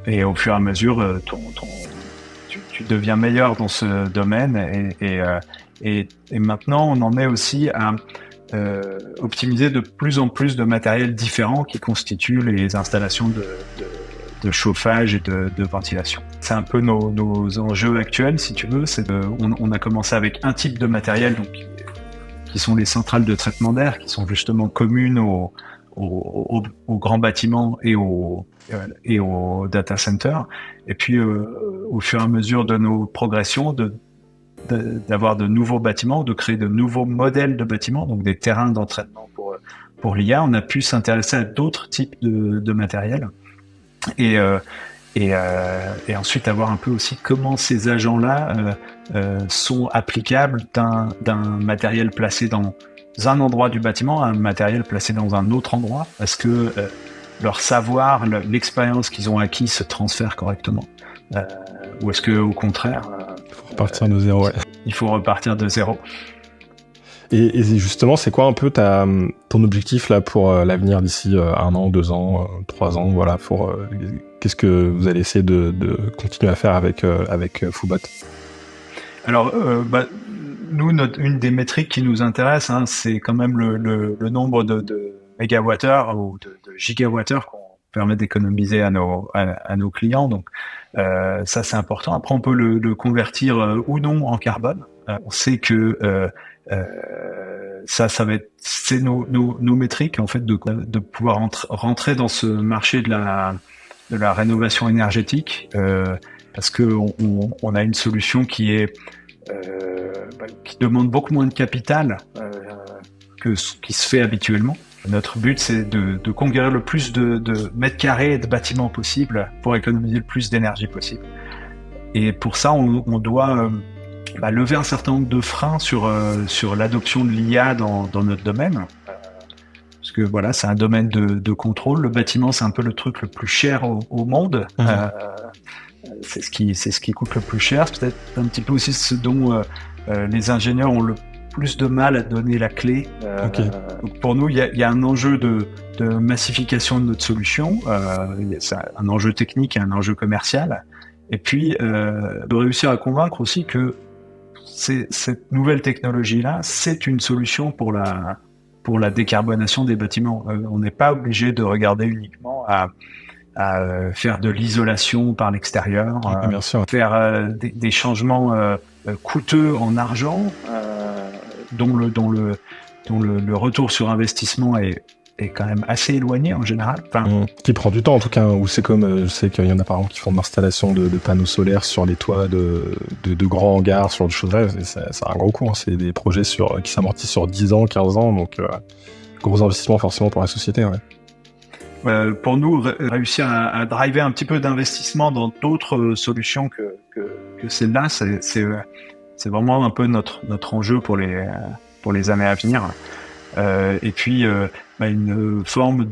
Et au fur et à mesure, tu deviens meilleur dans ce domaine, et maintenant on en est aussi à optimiser de plus en plus de matériel différents qui constituent les installations de chauffage et de ventilation. C'est un peu nos enjeux actuels, si tu veux. On a commencé avec un type de matériel, donc qui sont les centrales de traitement d'air, qui sont justement communes aux grands bâtiments et aux data centers. Et puis, au fur et à mesure de nos progressions, d'avoir de nouveaux bâtiments, de créer de nouveaux modèles de bâtiments, donc des terrains d'entraînement pour l'IA, on a pu s'intéresser à d'autres types de matériel, et ensuite avoir un peu aussi comment ces agents-là sont applicables d'un matériel placé dans un endroit du bâtiment à un matériel placé dans un autre endroit, parce que leur savoir, l'expérience qu'ils ont acquis se transfère correctement, ou est-ce que au contraire repartir de zéro, ouais. Il faut repartir de zéro. Et justement, c'est quoi un peu ton objectif là pour l'avenir d'ici 1 an, 2 ans, 3 ans, voilà, qu'est-ce que vous allez essayer de continuer à faire avec Foobot? Alors, nous, une des métriques qui nous intéresse, c'est quand même le nombre de mégawattheures ou de gigawattheures qu'on permet d'économiser à nos clients. Donc, ça, c'est important. Après, on peut le convertir ou non en carbone. On sait que ça va être, c'est nos métriques en fait de pouvoir rentrer dans ce marché de la rénovation énergétique, parce que on a une solution qui demande beaucoup moins de capital que ce qui se fait habituellement. Notre but, c'est de conquérir le plus de mètres carrés et de bâtiments possible pour économiser le plus d'énergie possible. Et pour ça, on doit lever un certain nombre de freins sur l'adoption de l'IA dans notre domaine. Parce que voilà, c'est un domaine de contrôle. Le bâtiment, c'est un peu le truc le plus cher au monde. C'est ce qui coûte le plus cher. C'est peut-être un petit peu aussi ce dont les ingénieurs ont le plus de mal à donner la clé. Okay. Donc pour nous, il y a un enjeu de massification de notre solution. C'est un enjeu technique et un enjeu commercial. Et puis, de réussir à convaincre aussi que cette nouvelle technologie-là, c'est une solution pour la décarbonation des bâtiments. On n'est pas obligé de regarder uniquement à faire de l'isolation par l'extérieur, bien sûr. faire des changements coûteux en argent, dont le retour sur investissement est quand même assez éloigné en général. Qui prend du temps en tout cas, ou c'est comme je sais qu'il y en a par exemple qui font de l'installation de panneaux solaires sur les toits de grands hangars, sur des choses-là, c'est un gros coût, c'est des projets qui s'amortissent sur 10 ans, 15 ans, donc gros investissement forcément pour la société. Ouais. Pour nous, réussir à driver un petit peu d'investissement dans d'autres solutions que celle-là, c'est vraiment un peu notre enjeu pour les années à venir. Et puis une forme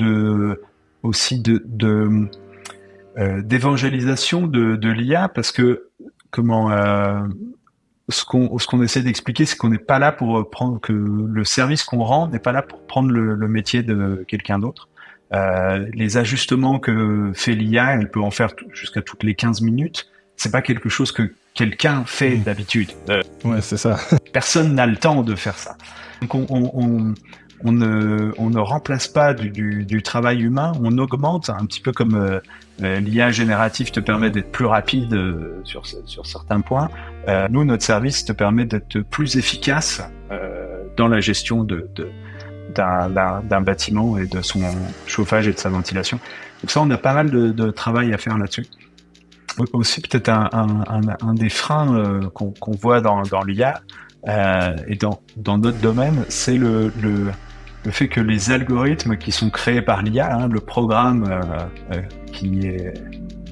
d'évangélisation de l'IA, parce que ce qu'on essaie d'expliquer, c'est qu'on n'est pas là pour prendre, que le service qu'on rend n'est pas là pour prendre le métier de quelqu'un d'autre. Les ajustements que fait l'IA, elle peut en faire jusqu'à toutes les 15 minutes. C'est pas quelque chose que quelqu'un fait d'habitude. Ouais, c'est ça. Personne n'a le temps de faire ça. Donc on ne remplace pas du travail humain, on augmente un petit peu comme l'IA générative te permet d'être plus rapide sur certains points. Nous, notre service te permet d'être plus efficace dans la gestion d'un bâtiment et de son chauffage et de sa ventilation. Donc ça, on a pas mal de travail à faire là-dessus. Aussi, peut-être un des freins qu'on voit dans l'IA et dans notre domaine, c'est le fait que les algorithmes qui sont créés par l'IA, le programme qui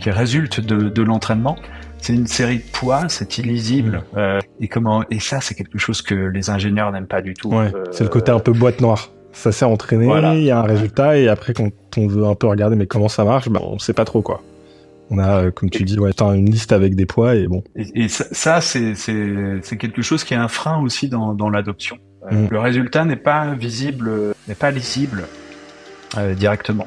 résulte de l'entraînement, c'est une série de poids, c'est illisible. Et ça, c'est quelque chose que les ingénieurs n'aiment pas du tout. Ouais, c'est le côté un peu boîte noire. Ça s'est entraîné, voilà. Il y a un résultat, et après, quand quand on veut un peu regarder mais comment ça marche, on sait pas trop quoi. On a, comme tu dis, une liste avec des poids et bon. Et ça c'est quelque chose qui est un frein aussi dans l'adoption. Le résultat n'est pas visible, n'est pas lisible directement.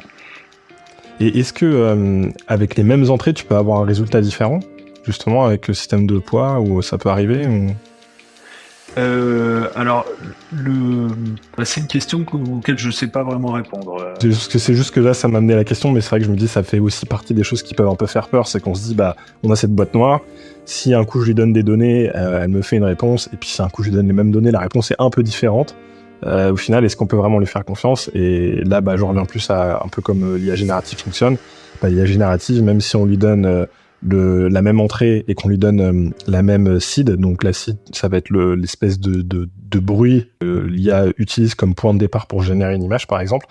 Et est-ce que avec les mêmes entrées, tu peux avoir un résultat différent, justement avec le système de poids, ou ça peut arriver ou... Alors, c'est une question auquel je ne sais pas vraiment répondre. C'est juste que là, ça m'a amené à la question, mais c'est vrai que je me dis, ça fait aussi partie des choses qui peuvent un peu faire peur, c'est qu'on se dit, on a cette boîte noire, si un coup je lui donne des données, elle me fait une réponse, et puis si un coup je lui donne les mêmes données, la réponse est un peu différente. Au final, est-ce qu'on peut vraiment lui faire confiance? Et là, je reviens plus à un peu comme l'IA générative fonctionne. L'IA générative, même si on lui donne la même entrée et qu'on lui donne la même seed, donc la seed, ça va être l'espèce de bruit l'IA utilise comme point de départ pour générer une image, par exemple,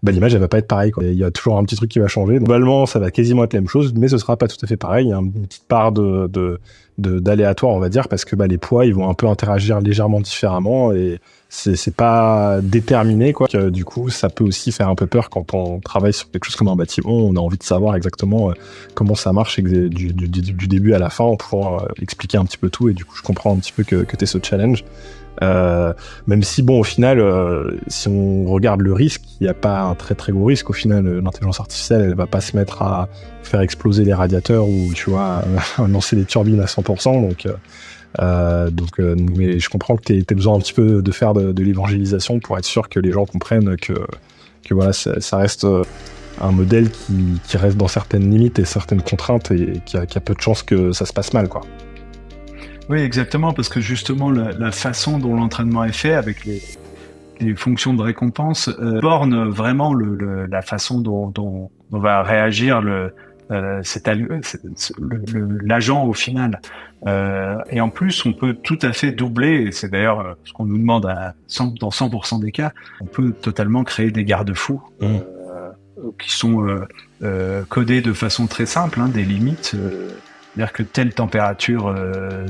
l'image, elle va pas être pareille, quoi. Il y a toujours un petit truc qui va changer. Globalement, ça va quasiment être la même chose, mais ce sera pas tout à fait pareil. Il y a une petite part d'aléatoire, on va dire, parce que les poids, ils vont un peu interagir légèrement différemment et c'est pas déterminé, quoi. Du coup, ça peut aussi faire un peu peur quand on travaille sur quelque chose comme un bâtiment. On a envie de savoir exactement comment ça marche du début à la fin pour expliquer un petit peu tout. Et du coup, je comprends un petit peu que t'aies ce challenge. Même si au final, si on regarde le risque, il n'y a pas un très très gros risque. Au final, l'intelligence artificielle, elle va pas se mettre à faire exploser les radiateurs ou lancer des turbines à 100%. Mais je comprends que t'aies besoin un petit peu de faire de l'évangélisation pour être sûr que les gens comprennent que voilà, ça reste un modèle qui reste dans certaines limites et certaines contraintes et qui a peu de chances que ça se passe mal, quoi. Oui, exactement, parce que justement la façon dont l'entraînement est fait avec les fonctions de récompense borne vraiment la façon dont va réagir l'agent au final. Et en plus, on peut tout à fait doubler, et c'est d'ailleurs ce qu'on nous demande dans 100% des cas, on peut totalement créer des garde-fous qui sont codés de façon très simple, des limites. C'est-à-dire que telle température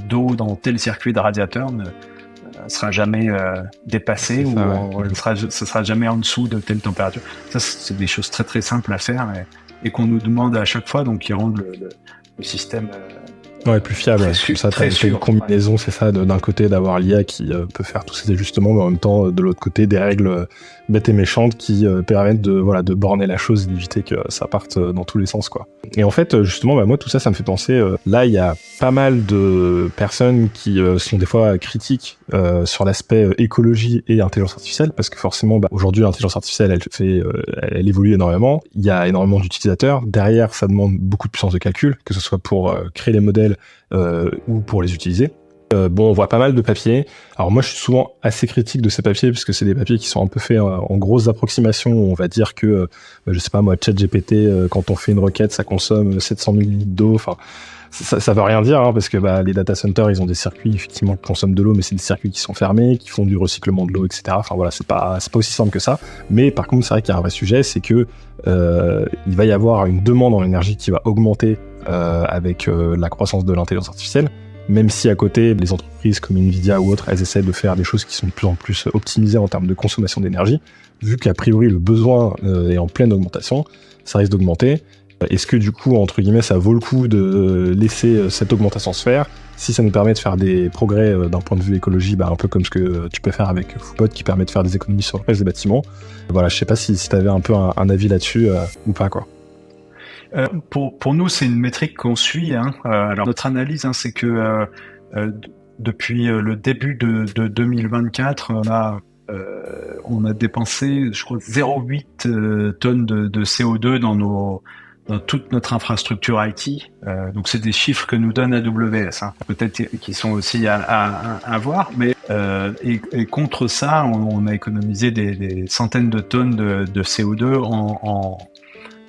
d'eau dans tel circuit de radiateur ne sera jamais dépassée ce sera jamais en dessous de telle température. Ça, c'est des choses très très simples à faire et qu'on nous demande à chaque fois, donc qui rendent le système plus fiable. Comme ça, tu as une combinaison, c'est ça, d'un côté d'avoir l'IA qui peut faire tous ces ajustements, mais en même temps, de l'autre côté, des règles bêtes et méchantes qui permettent de borner la chose et d'éviter que ça parte dans tous les sens, quoi. Et en fait, justement, moi, tout ça, ça me fait penser, là, il y a pas mal de personnes qui sont des fois critiques sur l'aspect écologie et intelligence artificielle, parce que forcément, aujourd'hui, l'intelligence artificielle, elle évolue énormément. Il y a énormément d'utilisateurs. Derrière, ça demande beaucoup de puissance de calcul, que ce soit pour créer les modèles ou pour les utiliser. On voit pas mal de papiers. Alors moi, je suis souvent assez critique de ces papiers parce que c'est des papiers qui sont un peu faits en grosses approximations. On va dire que, je sais pas moi, ChatGPT, quand on fait une requête, ça consomme 700 000 litres d'eau. Enfin, ça veut rien dire, parce que les data centers, ils ont des circuits effectivement qui consomment de l'eau, mais c'est des circuits qui sont fermés, qui font du recyclement de l'eau, etc. Enfin voilà, c'est pas aussi simple que ça. Mais par contre, c'est vrai qu'il y a un vrai sujet, c'est que il va y avoir une demande en énergie qui va augmenter avec la croissance de l'intelligence artificielle. Même si à côté, les entreprises comme Nvidia ou autres, elles essaient de faire des choses qui sont de plus en plus optimisées en termes de consommation d'énergie, vu qu'a priori le besoin est en pleine augmentation, ça risque d'augmenter. Est-ce que du coup, entre guillemets, ça vaut le coup de laisser cette augmentation se faire si ça nous permet de faire des progrès d'un point de vue écologie, un peu comme ce que tu peux faire avec Foodbot qui permet de faire des économies sur le reste des bâtiments. Voilà, je sais pas si tu avais un peu un avis là-dessus ou pas, quoi. Pour nous, c'est une métrique qu'on suit. Alors notre analyse, c'est que depuis le début de 2024, on a dépensé, je crois, 0,8 tonnes de CO2 dans toute notre infrastructure IT. Donc c'est des chiffres que nous donne AWS, peut-être qui sont aussi à voir, mais et contre ça, on a économisé des centaines de tonnes de CO2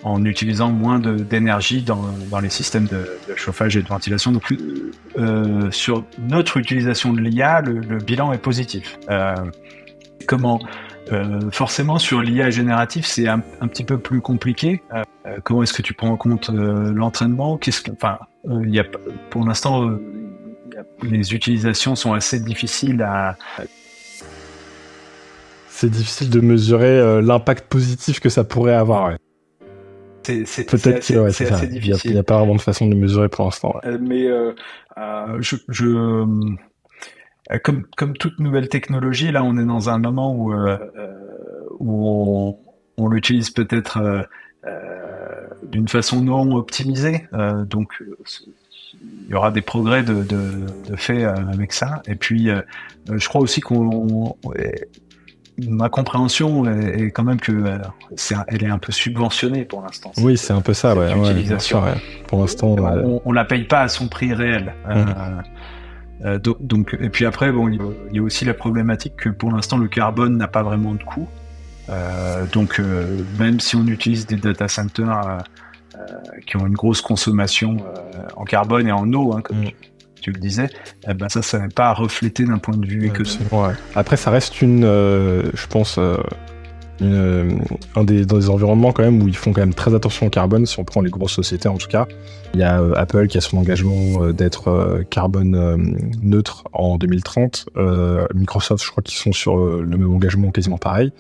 en utilisant moins d'énergie dans les systèmes de chauffage et de ventilation. Donc, sur notre utilisation de l'IA, le bilan est positif. Comment forcément, sur l'IA générative, c'est un petit peu plus compliqué. Comment est-ce que tu prends en compte l'entraînement ? Pour l'instant, les utilisations sont assez difficiles à... C'est difficile de mesurer l'impact positif que ça pourrait avoir, ouais. Peut-être que ouais, c'est ça. assez Il difficile. n'y a pas vraiment de façon de le mesurer pour l'instant. Ouais. Comme toute nouvelle technologie, là, on est dans un moment où on l'utilise peut-être d'une façon non optimisée. Donc, il y aura des progrès de fait avec ça. Et puis, je crois aussi ma compréhension est quand même que elle est un peu subventionnée pour l'instant. Oui, c'est un peu ça, ouais, bien sûr, ouais. Pour l'instant, on la paye pas à son prix réel. Donc, et puis après, bon, il y a aussi la problématique que pour l'instant le carbone n'a pas vraiment de coût. Donc, même si on utilise des data centers qui ont une grosse consommation en carbone et en eau, hein, comme tu le disais, ça n'est pas reflété d'un point de vue économique. Ouais. Après, ça reste je pense, dans des environnements quand même où ils font quand même très attention au carbone, si on prend les grosses sociétés en tout cas. Il y a Apple qui a son engagement d'être carbone neutre en 2030. Microsoft, je crois qu'ils sont sur le même engagement quasiment pareil.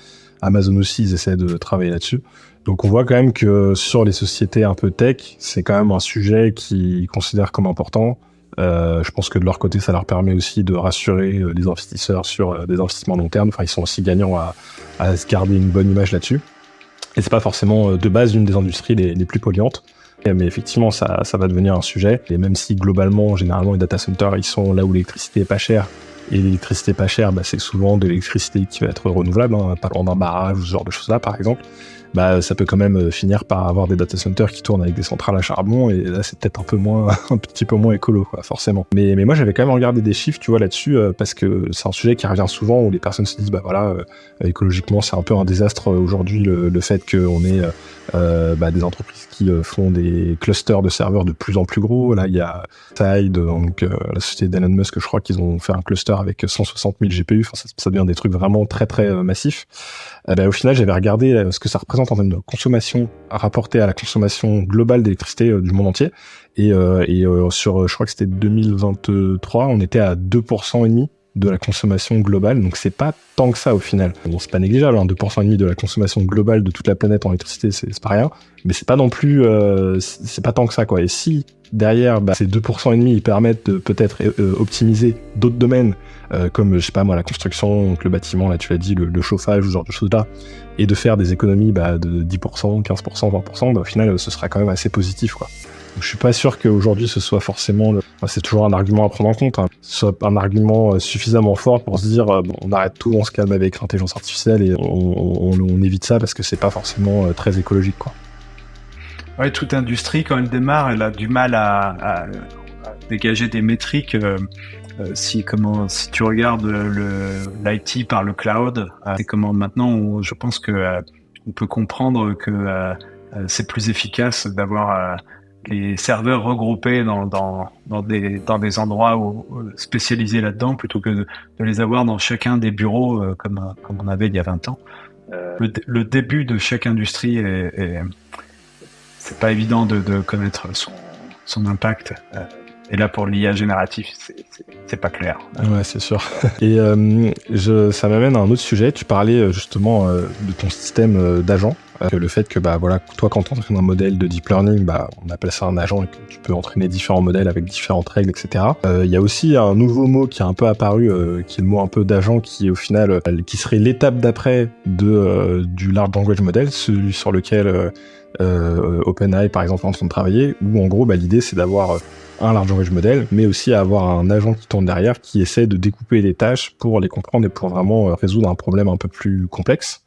Amazon aussi, ils essaient de travailler là-dessus. Donc on voit quand même que sur les sociétés un peu tech, c'est quand même un sujet qu'ils considèrent comme important. Je pense que de leur côté, ça leur permet aussi de rassurer les investisseurs sur des investissements long terme. Enfin, ils sont aussi gagnants à se garder une bonne image là-dessus. Et c'est pas forcément de base une des industries les plus polluantes. Mais effectivement, ça va devenir un sujet. Et même si globalement, généralement, les data centers, ils sont là où l'électricité est pas chère. Et l'électricité pas chère, c'est souvent de l'électricité qui va être renouvelable, hein, pas loin d'un barrage ou ce genre de choses-là, par exemple. Ça peut quand même finir par avoir des data centers qui tournent avec des centrales à charbon, et là, c'est peut-être un petit peu moins écolo, quoi, forcément. Mais moi, j'avais quand même regardé des chiffres, tu vois, là-dessus, parce que c'est un sujet qui revient souvent, où les personnes se disent, écologiquement, c'est un peu un désastre aujourd'hui, le fait qu'on ait des entreprises qui font des clusters de serveurs de plus en plus gros. Là, il y a Tide, donc la société d'Elon Musk, je crois qu'ils ont fait un cluster avec 160 000 GPU. Enfin, ça devient des trucs vraiment très très massifs. Au final, j'avais regardé ce que ça représente en termes de consommation rapporté à la consommation globale d'électricité du monde entier. Et sur, je crois que c'était 2023, on était à 2,5% de la consommation globale, donc c'est pas tant que ça au final. Bon, c'est pas négligeable, 2,5% de la consommation globale de toute la planète en électricité, c'est pas rien, mais c'est pas non plus, c'est pas tant que ça, quoi. Et si derrière, ces 2,5% ils permettent de peut-être optimiser d'autres domaines, comme, je sais pas moi, la construction, donc le bâtiment, là tu l'as dit, le chauffage, ce genre de choses-là, et de faire des économies de 10%, 15%, 20%, au final, ce sera quand même assez positif, quoi. Donc, je suis pas sûr qu'aujourd'hui ce soit forcément c'est toujours un argument à prendre en compte, hein. Ce soit un argument suffisamment fort pour se dire on arrête tout, on se calme avec l'intelligence artificielle et on évite ça parce que c'est pas forcément très écologique, quoi. Ouais, toute industrie quand elle démarre, elle a du mal à dégager des métriques. Si tu regardes l'IT par le cloud, c'est comment maintenant je pense que on peut comprendre que c'est plus efficace d'avoir les serveurs regroupés dans des endroits spécialisés là-dedans plutôt que de les avoir dans chacun des bureaux comme on avait il y a 20 ans. Le début de chaque industrie c'est pas évident de connaître son impact. Et là, pour l'IA génératif, c'est pas clair. Ouais, c'est sûr. Et ça m'amène à un autre sujet. Tu parlais justement de ton système d'agent. Le fait que, toi, quand tu entraînes un modèle de deep learning, on appelle ça un agent et que tu peux entraîner différents modèles avec différentes règles, etc. Il y a aussi un nouveau mot qui est un peu apparu, qui est le mot un peu d'agent, qui au final, qui serait l'étape d'après du large language model, celui sur lequel OpenAI, par exemple, est en train de travailler, où en gros, l'idée, c'est d'avoir un large language model, mais aussi avoir un agent qui tourne derrière, qui essaie de découper les tâches pour les comprendre et pour vraiment résoudre un problème un peu plus complexe.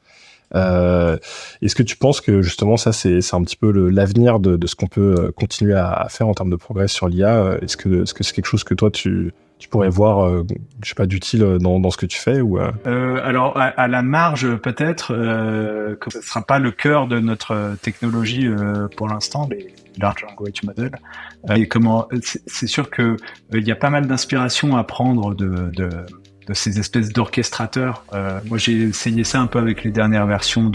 Est-ce que tu penses que justement ça c'est un petit peu l'avenir de ce qu'on peut continuer à faire en termes de progrès sur l'IA? Est-ce que c'est quelque chose que toi tu pourrais voir, je sais pas, d'utile dans ce que tu fais ou Alors à la marge peut-être que ce sera pas le cœur de notre technologie pour l'instant, les large language models. Et c'est sûr que il y a pas mal d'inspiration à prendre de ces espèces d'orchestrateurs. Moi, j'ai essayé ça un peu avec les dernières versions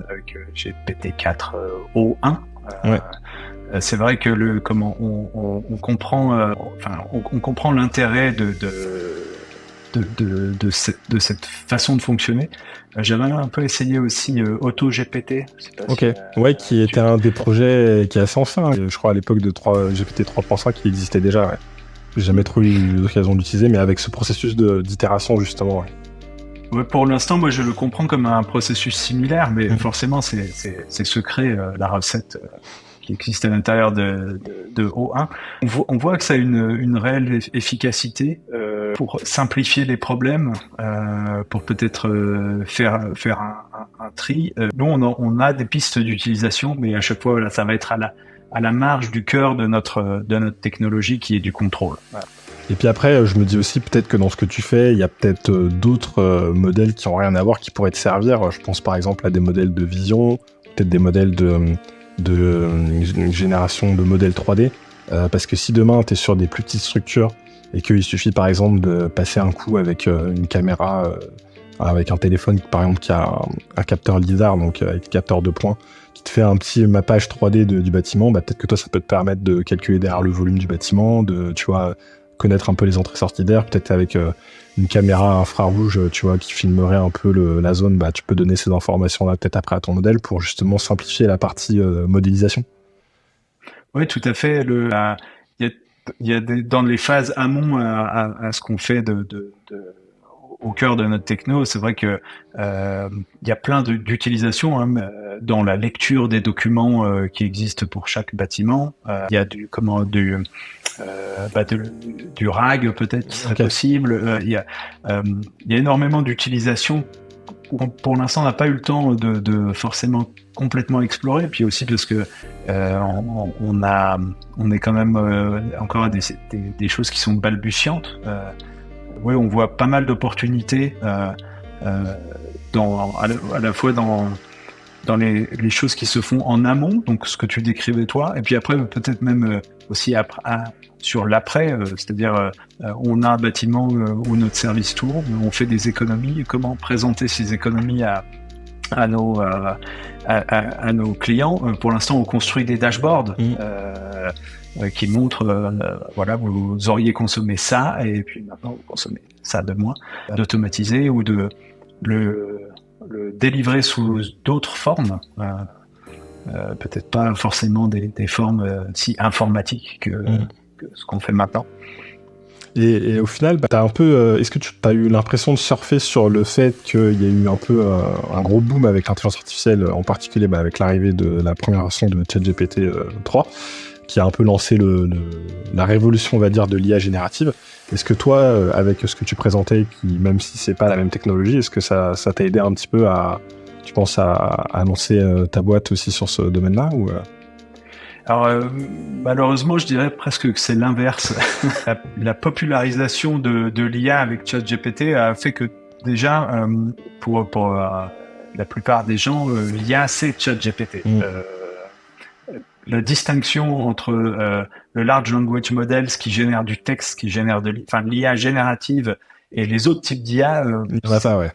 avec GPT-4o1. Ouais. C'est vrai que on comprend, on comprend l'intérêt de cette façon de fonctionner. J'avais un peu essayé aussi AutoGPT. Ok, ouais, qui était un des projets qui est assez ancien. Je crois à l'époque de GPT 3.5 qui existait déjà. Ouais. J'ai jamais trop eu l'occasion d'utiliser, mais avec ce processus d'itération justement. Ouais. Ouais, pour l'instant, moi, je le comprends comme un processus similaire, mais forcément, c'est secret, la recette qui existe à l'intérieur de O1. On voit que ça a une réelle efficacité pour simplifier les problèmes, pour peut-être faire un tri. Nous, on a des pistes d'utilisation, mais à chaque fois, voilà, ça va être à la marge du cœur de notre technologie qui est du contrôle. Voilà. Et puis après, je me dis aussi peut-être que dans ce que tu fais, il y a peut-être d'autres modèles qui n'ont rien à voir qui pourraient te servir. Je pense par exemple à des modèles de vision, peut-être des modèles de génération de modèles 3D. Parce que si demain, tu es sur des plus petites structures et qu'il suffit par exemple de passer un coup avec une caméra, avec un téléphone par exemple qui a un capteur LiDAR, donc avec capteur de points, qui te fait un petit mappage 3D du bâtiment, bah, peut-être que toi, ça peut te permettre de calculer derrière le volume du bâtiment, tu vois, connaître un peu les entrées-sorties d'air, peut-être avec une caméra infrarouge, tu vois, qui filmerait un peu la zone, bah, tu peux donner ces informations-là peut-être après à ton modèle pour justement simplifier la partie modélisation. Oui, tout à fait. Il y a dans les phases amont à ce qu'on fait au cœur de notre techno, c'est vrai que il y a plein d'utilisations dans la lecture des documents qui existent pour chaque bâtiment. Il y a du RAG peut-être qui serait possible. Il y a énormément d'utilisations. Pour l'instant, on n'a pas eu le temps de forcément complètement explorer, puis aussi parce que on est quand même encore à des choses qui sont balbutiantes. Oui, on voit pas mal d'opportunités à la fois dans les choses qui se font en amont, donc ce que tu décrivais toi, et puis après peut-être même aussi sur l'après, c'est-à-dire on a un bâtiment où notre service tourne, on fait des économies, et comment présenter ces économies à nos clients. Pour l'instant, on construit des dashboards qui montrent, voilà, vous auriez consommé ça, et puis maintenant vous consommez ça de moins, d'automatiser ou de le délivrer sous d'autres formes, peut-être pas forcément des formes si informatiques que ce qu'on fait maintenant. Et au final, bah, t'as un peu, est-ce que tu as eu l'impression de surfer sur le fait qu'il y a eu un peu un gros boom avec l'intelligence artificielle, en particulier avec l'arrivée de la première version de ChatGPT 3, qui a un peu lancé la révolution, on va dire, de l'IA générative. Est-ce que toi, avec ce que tu présentais, qui, même si c'est pas la même technologie, est-ce que ça t'a aidé un petit peu tu penses à lancer ta boîte aussi sur ce domaine-là ou Alors, malheureusement, je dirais presque que c'est l'inverse. La popularisation de l'IA avec ChatGPT a fait que déjà, pour la plupart des gens, l'IA, c'est ChatGPT. La distinction entre le Large Language Models qui génère du texte, qui génère l'IA générative et les autres types d'IA,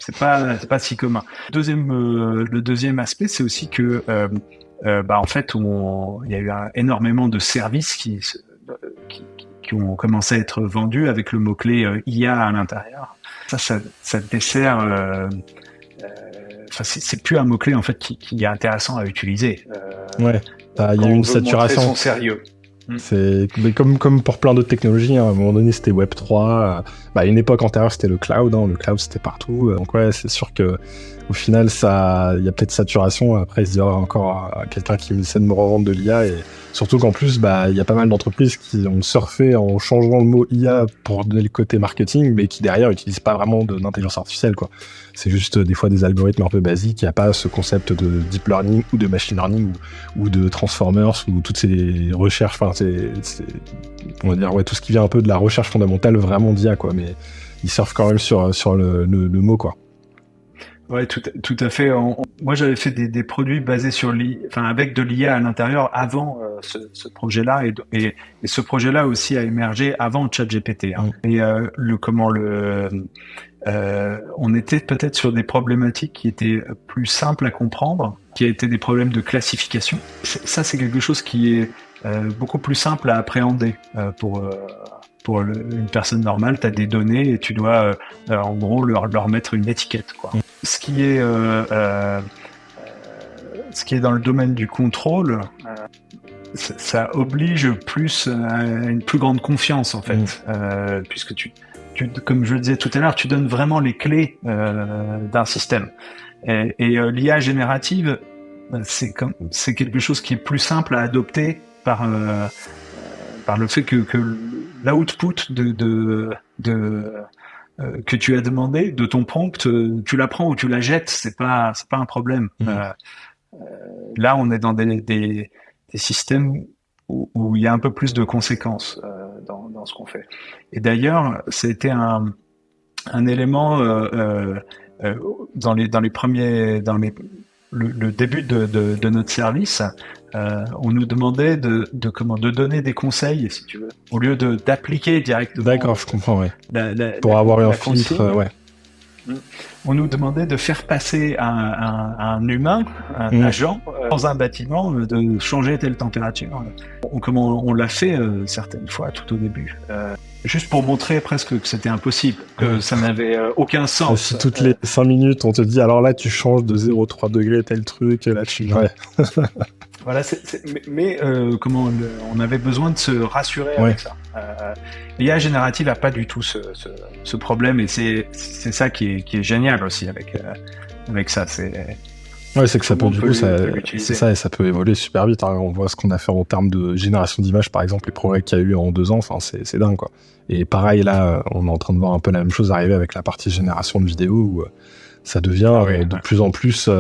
c'est pas si commun. Le deuxième aspect, c'est aussi que en fait, il y a eu énormément de services qui ont commencé à être vendus avec le mot-clé IA à l'intérieur. Ça dessert. C'est plus un mot-clé en fait qui est intéressant à utiliser. Ouais, il y a eu une saturation. Son sérieux. Mais comme pour plein d'autres technologies, hein, à un moment donné c'était Web3, à une époque antérieure c'était le cloud, le cloud c'était partout, donc ouais c'est sûr que au final il y a peut-être saturation. Après il se dira encore à quelqu'un qui essaie de me revendre de l'IA, et surtout qu'en plus il y a pas mal d'entreprises qui ont surfé en changeant le mot IA pour donner le côté marketing, mais qui derrière utilisent pas vraiment d'intelligence artificielle quoi. C'est juste des fois des algorithmes un peu basiques, il n'y a pas ce concept de deep learning ou de machine learning ou de transformers ou toutes ces recherches, on va dire tout ce qui vient un peu de la recherche fondamentale vraiment d'IA quoi, mais ils surfent quand même sur le mot quoi. Ouais, tout à fait. Moi, j'avais fait des produits basés sur avec de l'IA à l'intérieur avant ce projet-là, et ce projet-là aussi a émergé avant ChatGPT. Et on était peut-être sur des problématiques qui étaient plus simples à comprendre, qui étaient des problèmes de classification. Ça, c'est quelque chose qui est beaucoup plus simple à appréhender pour une personne normale, tu as des données et tu dois en gros leur mettre une étiquette, quoi. Ce qui est dans le domaine du contrôle, ça oblige plus à une plus grande confiance en fait, puisque comme je le disais tout à l'heure, tu donnes vraiment les clés d'un système. Et l'IA générative, c'est quelque chose qui est plus simple à adopter par le fait que l'output que tu as demandé de ton prompt, tu la prends ou tu la jettes, c'est pas un problème. Là, on est dans des systèmes où il y a un peu plus de conséquences dans ce qu'on fait. Et d'ailleurs, c'était un élément dans le début de notre service. On nous demandait de donner des conseils, si tu veux, au lieu d'appliquer directement. D'accord, je comprends, ouais. Pour avoir un filtre, ouais. On nous demandait de faire passer un humain, un agent, dans un bâtiment, de changer telle température. On l'a fait certaines fois tout au début, juste pour montrer presque que c'était impossible, que ça n'avait aucun sens. Si toutes les 5 minutes on te dit alors là tu changes de 0,3 degrés tel truc, là tu... Ouais. Voilà, mais on avait besoin de se rassurer avec ça. L'IA générative n'a pas du tout ce problème, et c'est ça qui est génial aussi avec ça. C'est que ça peut, du coup, c'est ça, et ça peut évoluer super vite. Hein. On voit ce qu'on a fait en termes de génération d'images, par exemple, les progrès qu'il y a eu en 2 ans, enfin, c'est dingue, quoi. Et pareil, là, on est en train de voir un peu la même chose arriver avec la partie génération de vidéos, où ça devient de plus en plus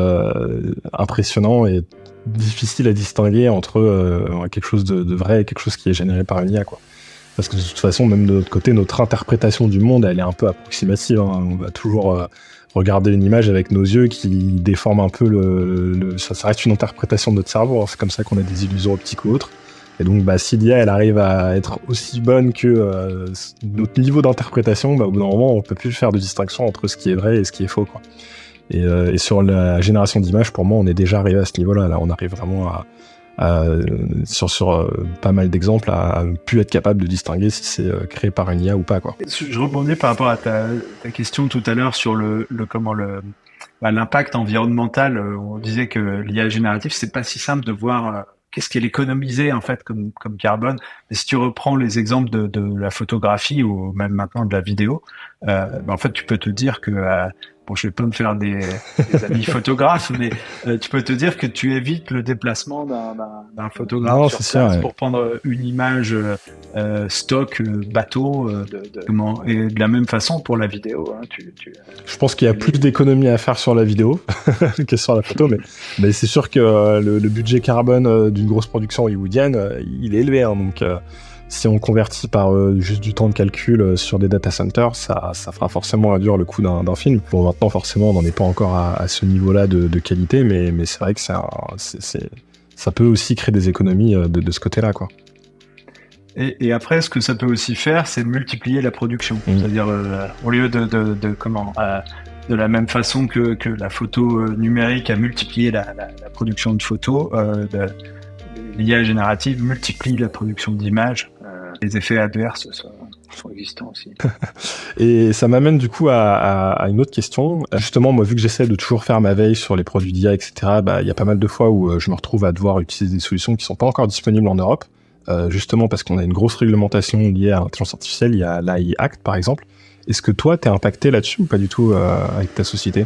impressionnant et difficile à distinguer entre quelque chose de vrai et quelque chose qui est généré par une IA, quoi. Parce que de toute façon, même de notre côté, notre interprétation du monde, elle est un peu approximative. Hein. On va toujours regarder une image avec nos yeux qui déforment un peu ça reste une interprétation de notre cerveau. Hein. C'est comme ça qu'on a des illusions optiques ou autres. Et donc, si l'IA, elle arrive à être aussi bonne que notre niveau d'interprétation, au bout d'un moment, on peut plus faire de distinction entre ce qui est vrai et ce qui est faux, quoi. Et sur la génération d'images, pour moi, on est déjà arrivé à ce niveau-là. Là, on arrive vraiment sur pas mal d'exemples à plus être capable de distinguer si c'est créé par une IA ou pas, quoi. Je rebondis par rapport à ta question tout à l'heure sur l'impact environnemental. On disait que l'IA générative, c'est pas si simple de voir qu'est-ce qu'elle économisait en fait comme carbone. Mais si tu reprends les exemples de la photographie ou même maintenant de la vidéo, en fait, tu peux te dire que bon, je vais pas me faire des amis photographes, mais tu peux te dire que tu évites le déplacement d'un photographe sur place pour prendre une image stock bateau. Et de la même façon pour la vidéo. Hein, je pense qu'il y a plus d'économies à faire sur la vidéo que sur la photo, mais c'est sûr que le budget carbone d'une grosse production hollywoodienne, il est élevé. Hein, donc si on convertit par juste du temps de calcul sur des data centers, ça fera forcément réduire le coût d'un film. Bon, maintenant, forcément, on n'en est pas encore à ce niveau-là de qualité, mais c'est vrai que ça peut aussi créer des économies de ce côté-là, quoi. Et après, ce que ça peut aussi faire, c'est multiplier la production. C'est-à-dire, au lieu de la même façon que la photo numérique a multiplié la production de photos, l'IA générative multiplie la production d'images. Les effets adverses sont existants aussi. Et ça m'amène du coup à une autre question. Justement, moi, vu que j'essaie de toujours faire ma veille sur les produits d'IA, etc., il y a pas mal de fois où je me retrouve à devoir utiliser des solutions qui sont pas encore disponibles en Europe, justement parce qu'on a une grosse réglementation liée à l'intelligence artificielle. Il y a l'AI Act, par exemple. Est-ce que toi, t'es impacté là-dessus ou pas du tout avec ta société ?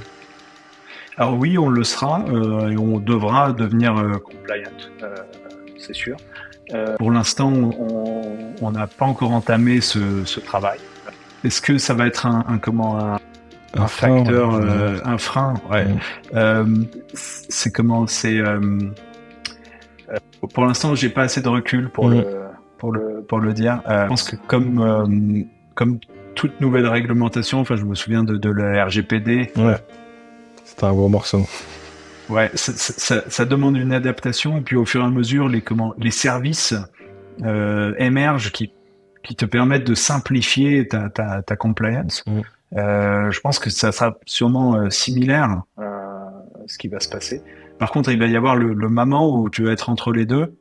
Alors oui, on le sera et on devra devenir compliant, c'est sûr. Pour l'instant, on n'a pas encore entamé ce travail. Est-ce que ça va être un facteur, un frein? Ouais. Pour l'instant, j'ai pas assez de recul pour le dire. Je pense que comme toute nouvelle réglementation, enfin, je me souviens de la RGPD. Ouais. C'est un gros morceau. Ouais, ça demande une adaptation, et puis au fur et à mesure, les services émergent qui te permettent de simplifier ta compliance. Je pense que ça sera sûrement similaire à ce qui va se passer. Par contre, il va y avoir le moment où tu vas être entre les deux.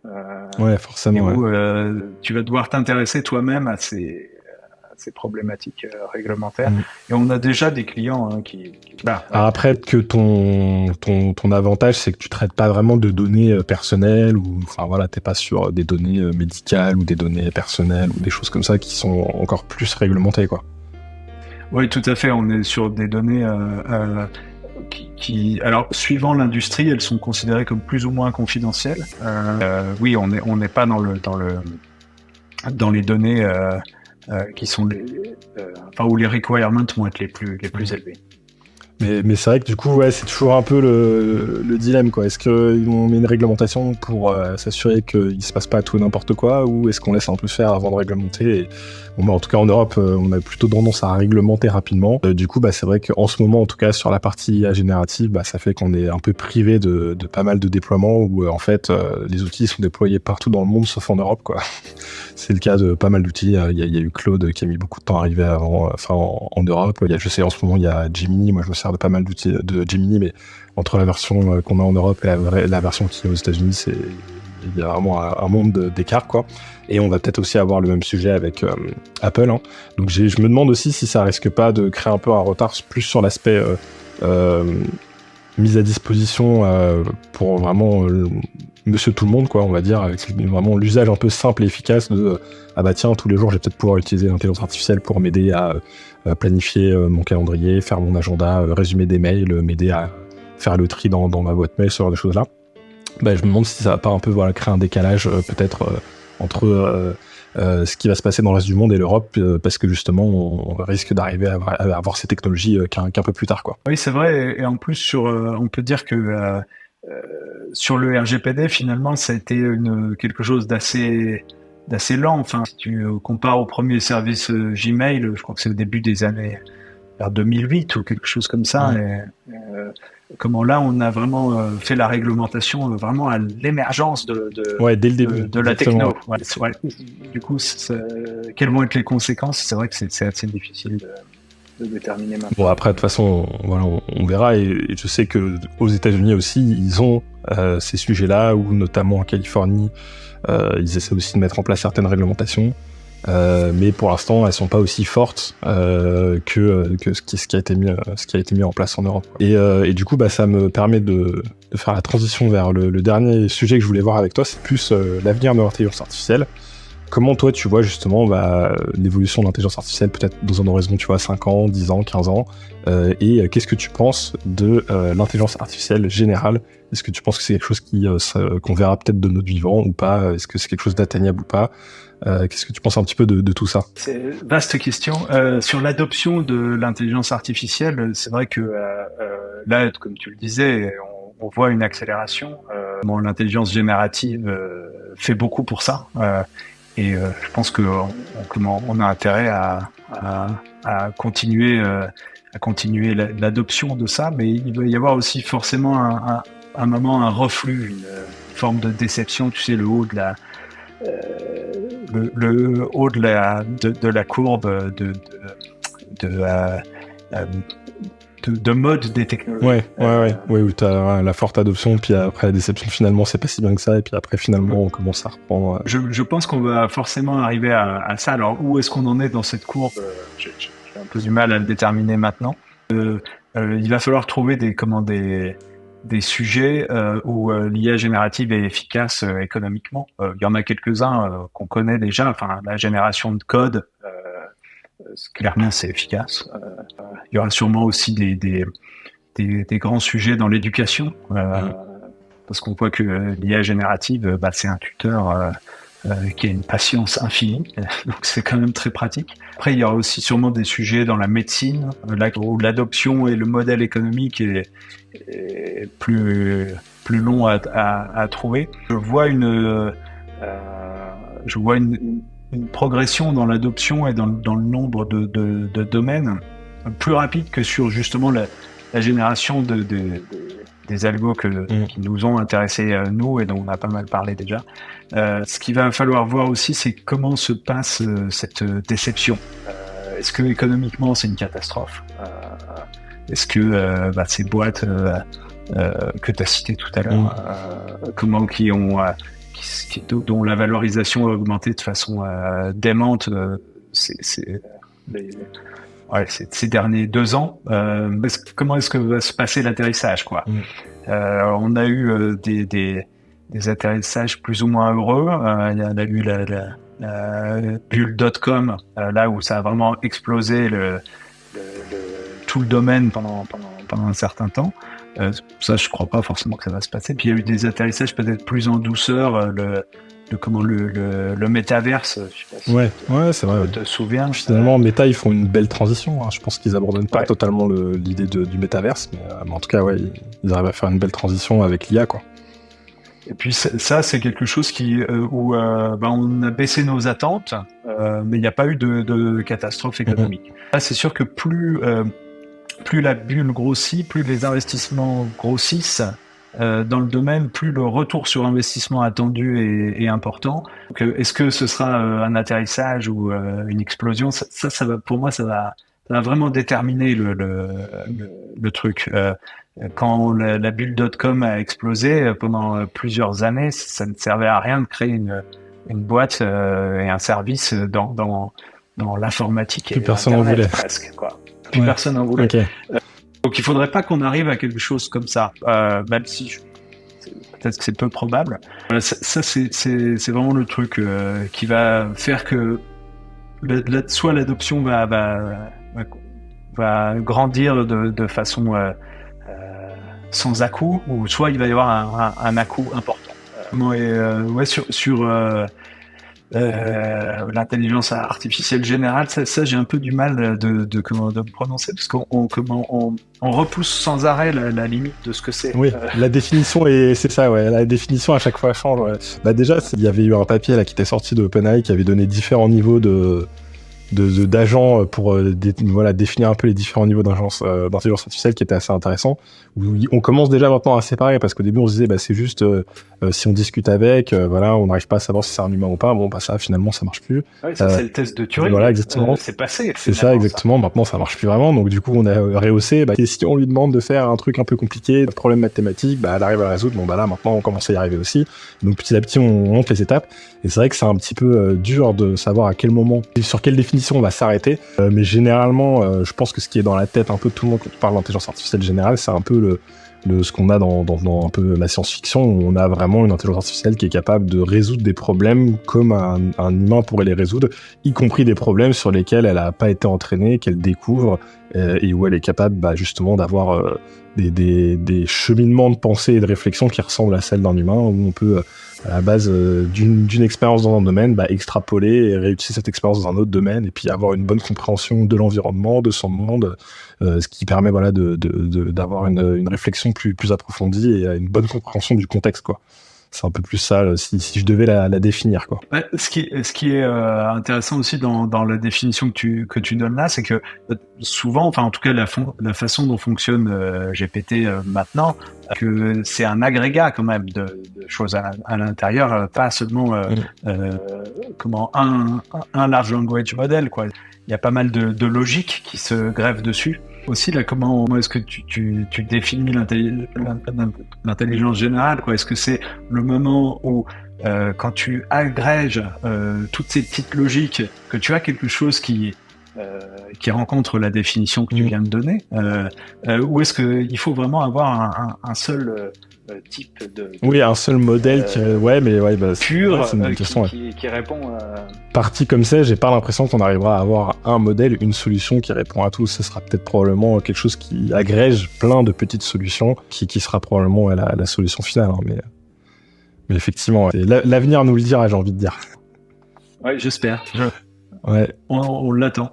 Ouais, forcément. Et où tu vas devoir t'intéresser toi-même à ces problématiques réglementaires. Et on a déjà des clients Alors après, que ton avantage, c'est que tu traites pas vraiment de données personnelles ou, enfin voilà, t'es pas sur des données médicales ou des données personnelles ou des choses comme ça qui sont encore plus réglementées, quoi. Oui, tout à fait. On est sur des données alors, suivant l'industrie, elles sont considérées comme plus ou moins confidentielles. Oui, on n'est pas dans les données qui sont où les requirements vont être les plus élevés. Mais c'est vrai que du coup, ouais, c'est toujours un peu le dilemme, quoi. Est-ce qu'on met une réglementation pour s'assurer qu'il se passe pas tout n'importe quoi, ou est-ce qu'on laisse un peu faire avant de réglementer et... Bon, en tout cas, en Europe, on a plutôt tendance à réglementer rapidement. Du coup, c'est vrai qu'en ce moment, en tout cas, sur la partie IA générative, ça fait qu'on est un peu privé de pas mal de déploiements où, en fait, les outils sont déployés partout dans le monde, sauf en Europe, quoi. C'est le cas de pas mal d'outils. Il y a eu Claude qui a mis beaucoup de temps à arriver en Europe. Je sais, en ce moment, il y a Gemini. Moi, je me sers de pas mal d'outils de Gemini, mais entre la version qu'on a en Europe et la version qui est aux États-Unis, il y a vraiment un monde d'écart, quoi. Et on va peut-être aussi avoir le même sujet avec Apple, hein. Donc je me demande aussi si ça risque pas de créer un peu un retard plus sur l'aspect mise à disposition pour vraiment monsieur tout le monde, quoi, on va dire, avec vraiment l'usage un peu simple et efficace de tiens, tous les jours, je vais peut-être pouvoir utiliser l'intelligence artificielle pour m'aider à planifier mon calendrier, faire mon agenda, résumer des mails, m'aider à faire le tri dans ma boîte mail, ce genre de choses-là. Je me demande si ça va pas un peu créer un décalage peut-être entre ce qui va se passer dans le reste du monde et l'Europe, parce que justement on risque d'arriver à avoir ces technologies qu'un peu plus tard, quoi. Oui, c'est vrai, et en plus on peut dire que sur le RGPD, finalement, ça a été quelque chose d'assez lent. Enfin, si tu compares au premier service Gmail, je crois que c'est au début des années vers 2008 ou quelque chose comme ça. Comment là, on a vraiment fait la réglementation vraiment à l'émergence dès le début de la techno. Ouais. Du coup, quelles vont être les conséquences? C'est vrai que c'est assez difficile de déterminer maintenant. Bon, après, de toute façon, voilà, on verra. Et je sais que aux États-Unis aussi, ils ont ces sujets-là, ou notamment en Californie, ils essaient aussi de mettre en place certaines réglementations. Mais pour l'instant, elles sont pas aussi fortes que ce qui a été mis en place en Europe. Et du coup, ça me permet de faire la transition vers le dernier sujet que je voulais voir avec toi, c'est plus l'avenir de l'intelligence artificielle. Comment toi tu vois justement l'évolution de l'intelligence artificielle, peut-être dans un horizon, tu vois, 5 ans, 10 ans, 15 ans, et qu'est-ce que tu penses de l'intelligence artificielle générale? Est-ce que tu penses que c'est quelque chose qu'on verra peut-être de notre vivant ou pas? Est-ce que c'est quelque chose d'atteignable ou pas? Qu'est-ce que tu penses un petit peu de tout ça? C'est une vaste question. Sur l'adoption de l'intelligence artificielle, c'est vrai que là, comme tu le disais, on voit une accélération. L'intelligence générative fait beaucoup pour ça. Et je pense on a intérêt à continuer l'adoption de ça, mais il va y avoir aussi forcément un moment, un reflux, une forme de déception. Tu sais, le haut de la courbe de mode des technologies. Oui, où tu as la forte adoption, puis après la déception, finalement, c'est pas si bien que ça, et puis après, finalement, on commence à reprendre. Je pense qu'on va forcément arriver à ça. Alors, où est-ce qu'on en est dans cette courbe? J'ai un peu du mal à le déterminer maintenant. Il va falloir trouver des sujets où l'IA générative est efficace économiquement. Il y en a quelques-uns qu'on connaît déjà. Enfin, la génération de code, clairement, c'est efficace. Il y aura sûrement aussi des grands sujets dans l'éducation, parce qu'on voit que l'IA générative, c'est un tuteur qui a une patience infinie, donc c'est quand même très pratique. Après, il y aura aussi sûrement des sujets dans la médecine, où l'adoption et le modèle économique est plus long à trouver. Je vois une progression dans l'adoption et dans le nombre de domaines plus rapide que sur justement la génération des algos qui nous ont intéressés nous et dont on a pas mal parlé déjà. Ce qu'il va falloir voir aussi, c'est comment se passe cette déception. Est-ce que économiquement c'est une catastrophe? Est-ce que ces boîtes que tu as citées tout à l'heure, dont la valorisation a augmenté de façon démente, ces derniers 2 ans. Comment est-ce que va se passer l'atterrissage, quoi. On a eu des atterrissages plus ou moins heureux. Il y a eu la bulle.com, là où ça a vraiment explosé tout le domaine pendant un certain temps. Ça, je crois pas forcément que ça va se passer. Puis il y a eu des atterrissages peut-être plus en douceur, le métaverse, je sais pas si c'est vrai. Tu te souviens. Finalement, Meta, ils font une belle transition. Je pense qu'ils abandonnent pas totalement l'idée du métaverse, mais en tout cas, ils arrivent à faire une belle transition avec l'IA, quoi. Et puis ça, c'est quelque chose où on a baissé nos attentes, mais il n'y a pas eu de catastrophe économique. Là, c'est sûr que plus la bulle grossit, plus les investissements grossissent dans le domaine, plus le retour sur investissement attendu est important. Donc, est-ce que ce sera un atterrissage ou une explosion ? Ça va, pour moi, ça va vraiment déterminer le truc. Quand la bulle.com a explosé pendant plusieurs années, ça ne servait à rien de créer une boîte et un service dans l'informatique. Plus personne n'en voulait. Presque, quoi. Plus personne n'en voulait. Okay. Donc il faudrait pas qu'on arrive à quelque chose comme ça, même si peut-être que c'est peu probable. Ça c'est vraiment le truc qui va faire que soit l'adoption va grandir de façon sans à-coup, ou soit il va y avoir un à-coup important. Sur l'intelligence artificielle générale, ça j'ai un peu du mal de me prononcer, parce qu'on repousse sans arrêt la limite de ce que c'est. Oui, la définition c'est ça, la définition à chaque fois change. Ouais. Déjà, il y avait eu un papier là qui était sorti de OpenAI qui avait donné différents niveaux d'agents pour définir un peu les différents niveaux d'intelligence artificielle, qui était assez intéressant. On commence déjà maintenant à séparer, parce qu'au début on se disait c'est juste si on discute avec, on n'arrive pas à savoir si c'est un humain ou pas. Bon, ça finalement ça marche plus. C'est le test de Turing. Voilà, exactement. C'est passé. C'est ça, exactement. Maintenant ça marche plus vraiment. Donc du coup on a rehaussé. Et si on lui demande de faire un truc un peu compliqué, un problème mathématique, elle arrive à le résoudre. Là maintenant on commence à y arriver aussi. Donc petit à petit on monte les étapes. Et c'est vrai que c'est un petit peu dur de savoir à quel moment, sur quelle définition on va s'arrêter. Mais généralement, je pense que ce qui est dans la tête un peu de tout le monde quand on parle d'intelligence artificielle générale, c'est un peu ce qu'on a dans un peu la science-fiction, où on a vraiment une intelligence artificielle qui est capable de résoudre des problèmes comme un humain pourrait les résoudre, y compris des problèmes sur lesquels elle n'a pas été entraînée, qu'elle découvre, et où elle est capable justement d'avoir des cheminements de pensée et de réflexion qui ressemblent à celles d'un humain, où on peut, à la base d'une expérience dans un domaine, extrapoler et réutiliser cette expérience dans un autre domaine, et puis avoir une bonne compréhension de l'environnement, de son monde, ce qui permet d'avoir une réflexion plus approfondie et une bonne compréhension du contexte, quoi. C'est un peu plus ça, si je devais la définir, quoi. Ce qui est intéressant aussi dans la définition que tu donnes là, c'est que souvent, enfin en tout cas la façon dont fonctionne GPT maintenant, que c'est un agrégat quand même de choses à l'intérieur, pas seulement un large language model, quoi. Il y a pas mal de logique qui se greffe dessus. Aussi, là, comment est-ce que tu définis l'intelligence générale, quoi? Est-ce que c'est le moment où, quand tu agrèges toutes ces petites logiques, que tu as quelque chose qui rencontre la définition que tu viens de donner, ou est-ce qu'il faut vraiment avoir un seul type de... Oui, un seul modèle qui pur, c'est une question, qui répond... Parti comme ça, j'ai pas l'impression qu'on arrivera à avoir un modèle, une solution qui répond à tout. Ce sera peut-être probablement quelque chose qui agrège plein de petites solutions, qui sera probablement la solution finale. Mais effectivement, l'avenir nous le dira, j'ai envie de dire. Ouais, j'espère. Ouais. On l'attend.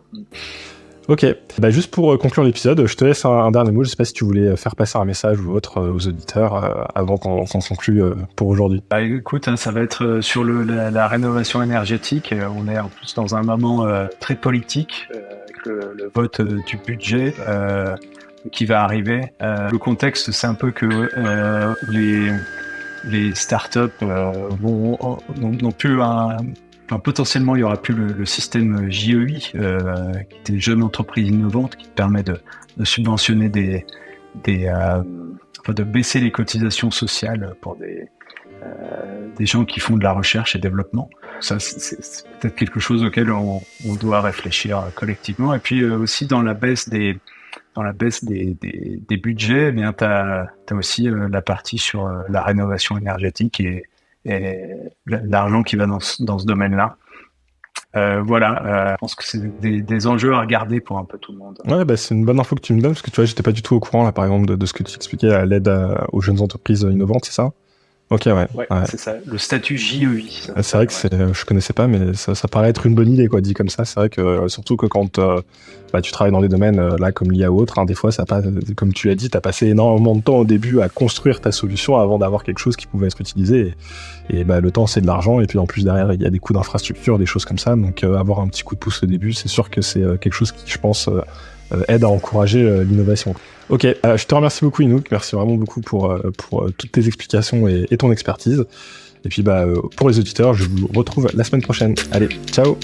Ok, juste pour conclure l'épisode, je te laisse un dernier mot. Je sais pas si tu voulais faire passer un message ou autre aux auditeurs avant qu'on conclue pour aujourd'hui. Écoute, ça va être sur la rénovation énergétique. On est en plus dans un moment très politique, avec le vote du budget qui va arriver. Le contexte, c'est un peu que les startups n'ont plus potentiellement, il n'y aura plus le système JEI, qui était Jeune Entreprise Innovante, qui permet de subventionner de baisser les cotisations sociales pour des gens qui font de la recherche et développement. Ça, c'est peut-être quelque chose auquel on doit réfléchir collectivement. Et puis aussi dans la baisse des budgets, eh bien t'as aussi la partie sur la rénovation énergétique et l'argent qui va dans ce domaine-là. Je pense que c'est des enjeux à regarder pour un peu tout le monde. Ouais, bah, c'est une bonne info que tu me donnes, parce que tu vois, j'étais pas du tout au courant, là, par exemple, de ce que tu expliquais à l'aide aux jeunes entreprises innovantes, c'est ça? Ok, ouais. Ouais, c'est ça. Le statut JEI. C'est vrai que je connaissais pas, mais ça paraît être une bonne idée, quoi, dit comme ça. C'est vrai que, surtout que quand tu travailles dans des domaines là comme l'IA ou autre, hein, des fois, comme tu l'as dit, t'as passé énormément de temps au début à construire ta solution avant d'avoir quelque chose qui pouvait être utilisé. Et le temps, c'est de l'argent. Et puis en plus, derrière, il y a des coûts d'infrastructure, des choses comme ça. Donc avoir un petit coup de pouce au début, c'est sûr que c'est quelque chose qui, je pense, aide à encourager l'innovation. Ok, je te remercie beaucoup, Inouk. Merci vraiment beaucoup pour toutes tes explications et ton expertise. Et puis pour les auditeurs, je vous retrouve la semaine prochaine. Allez, ciao!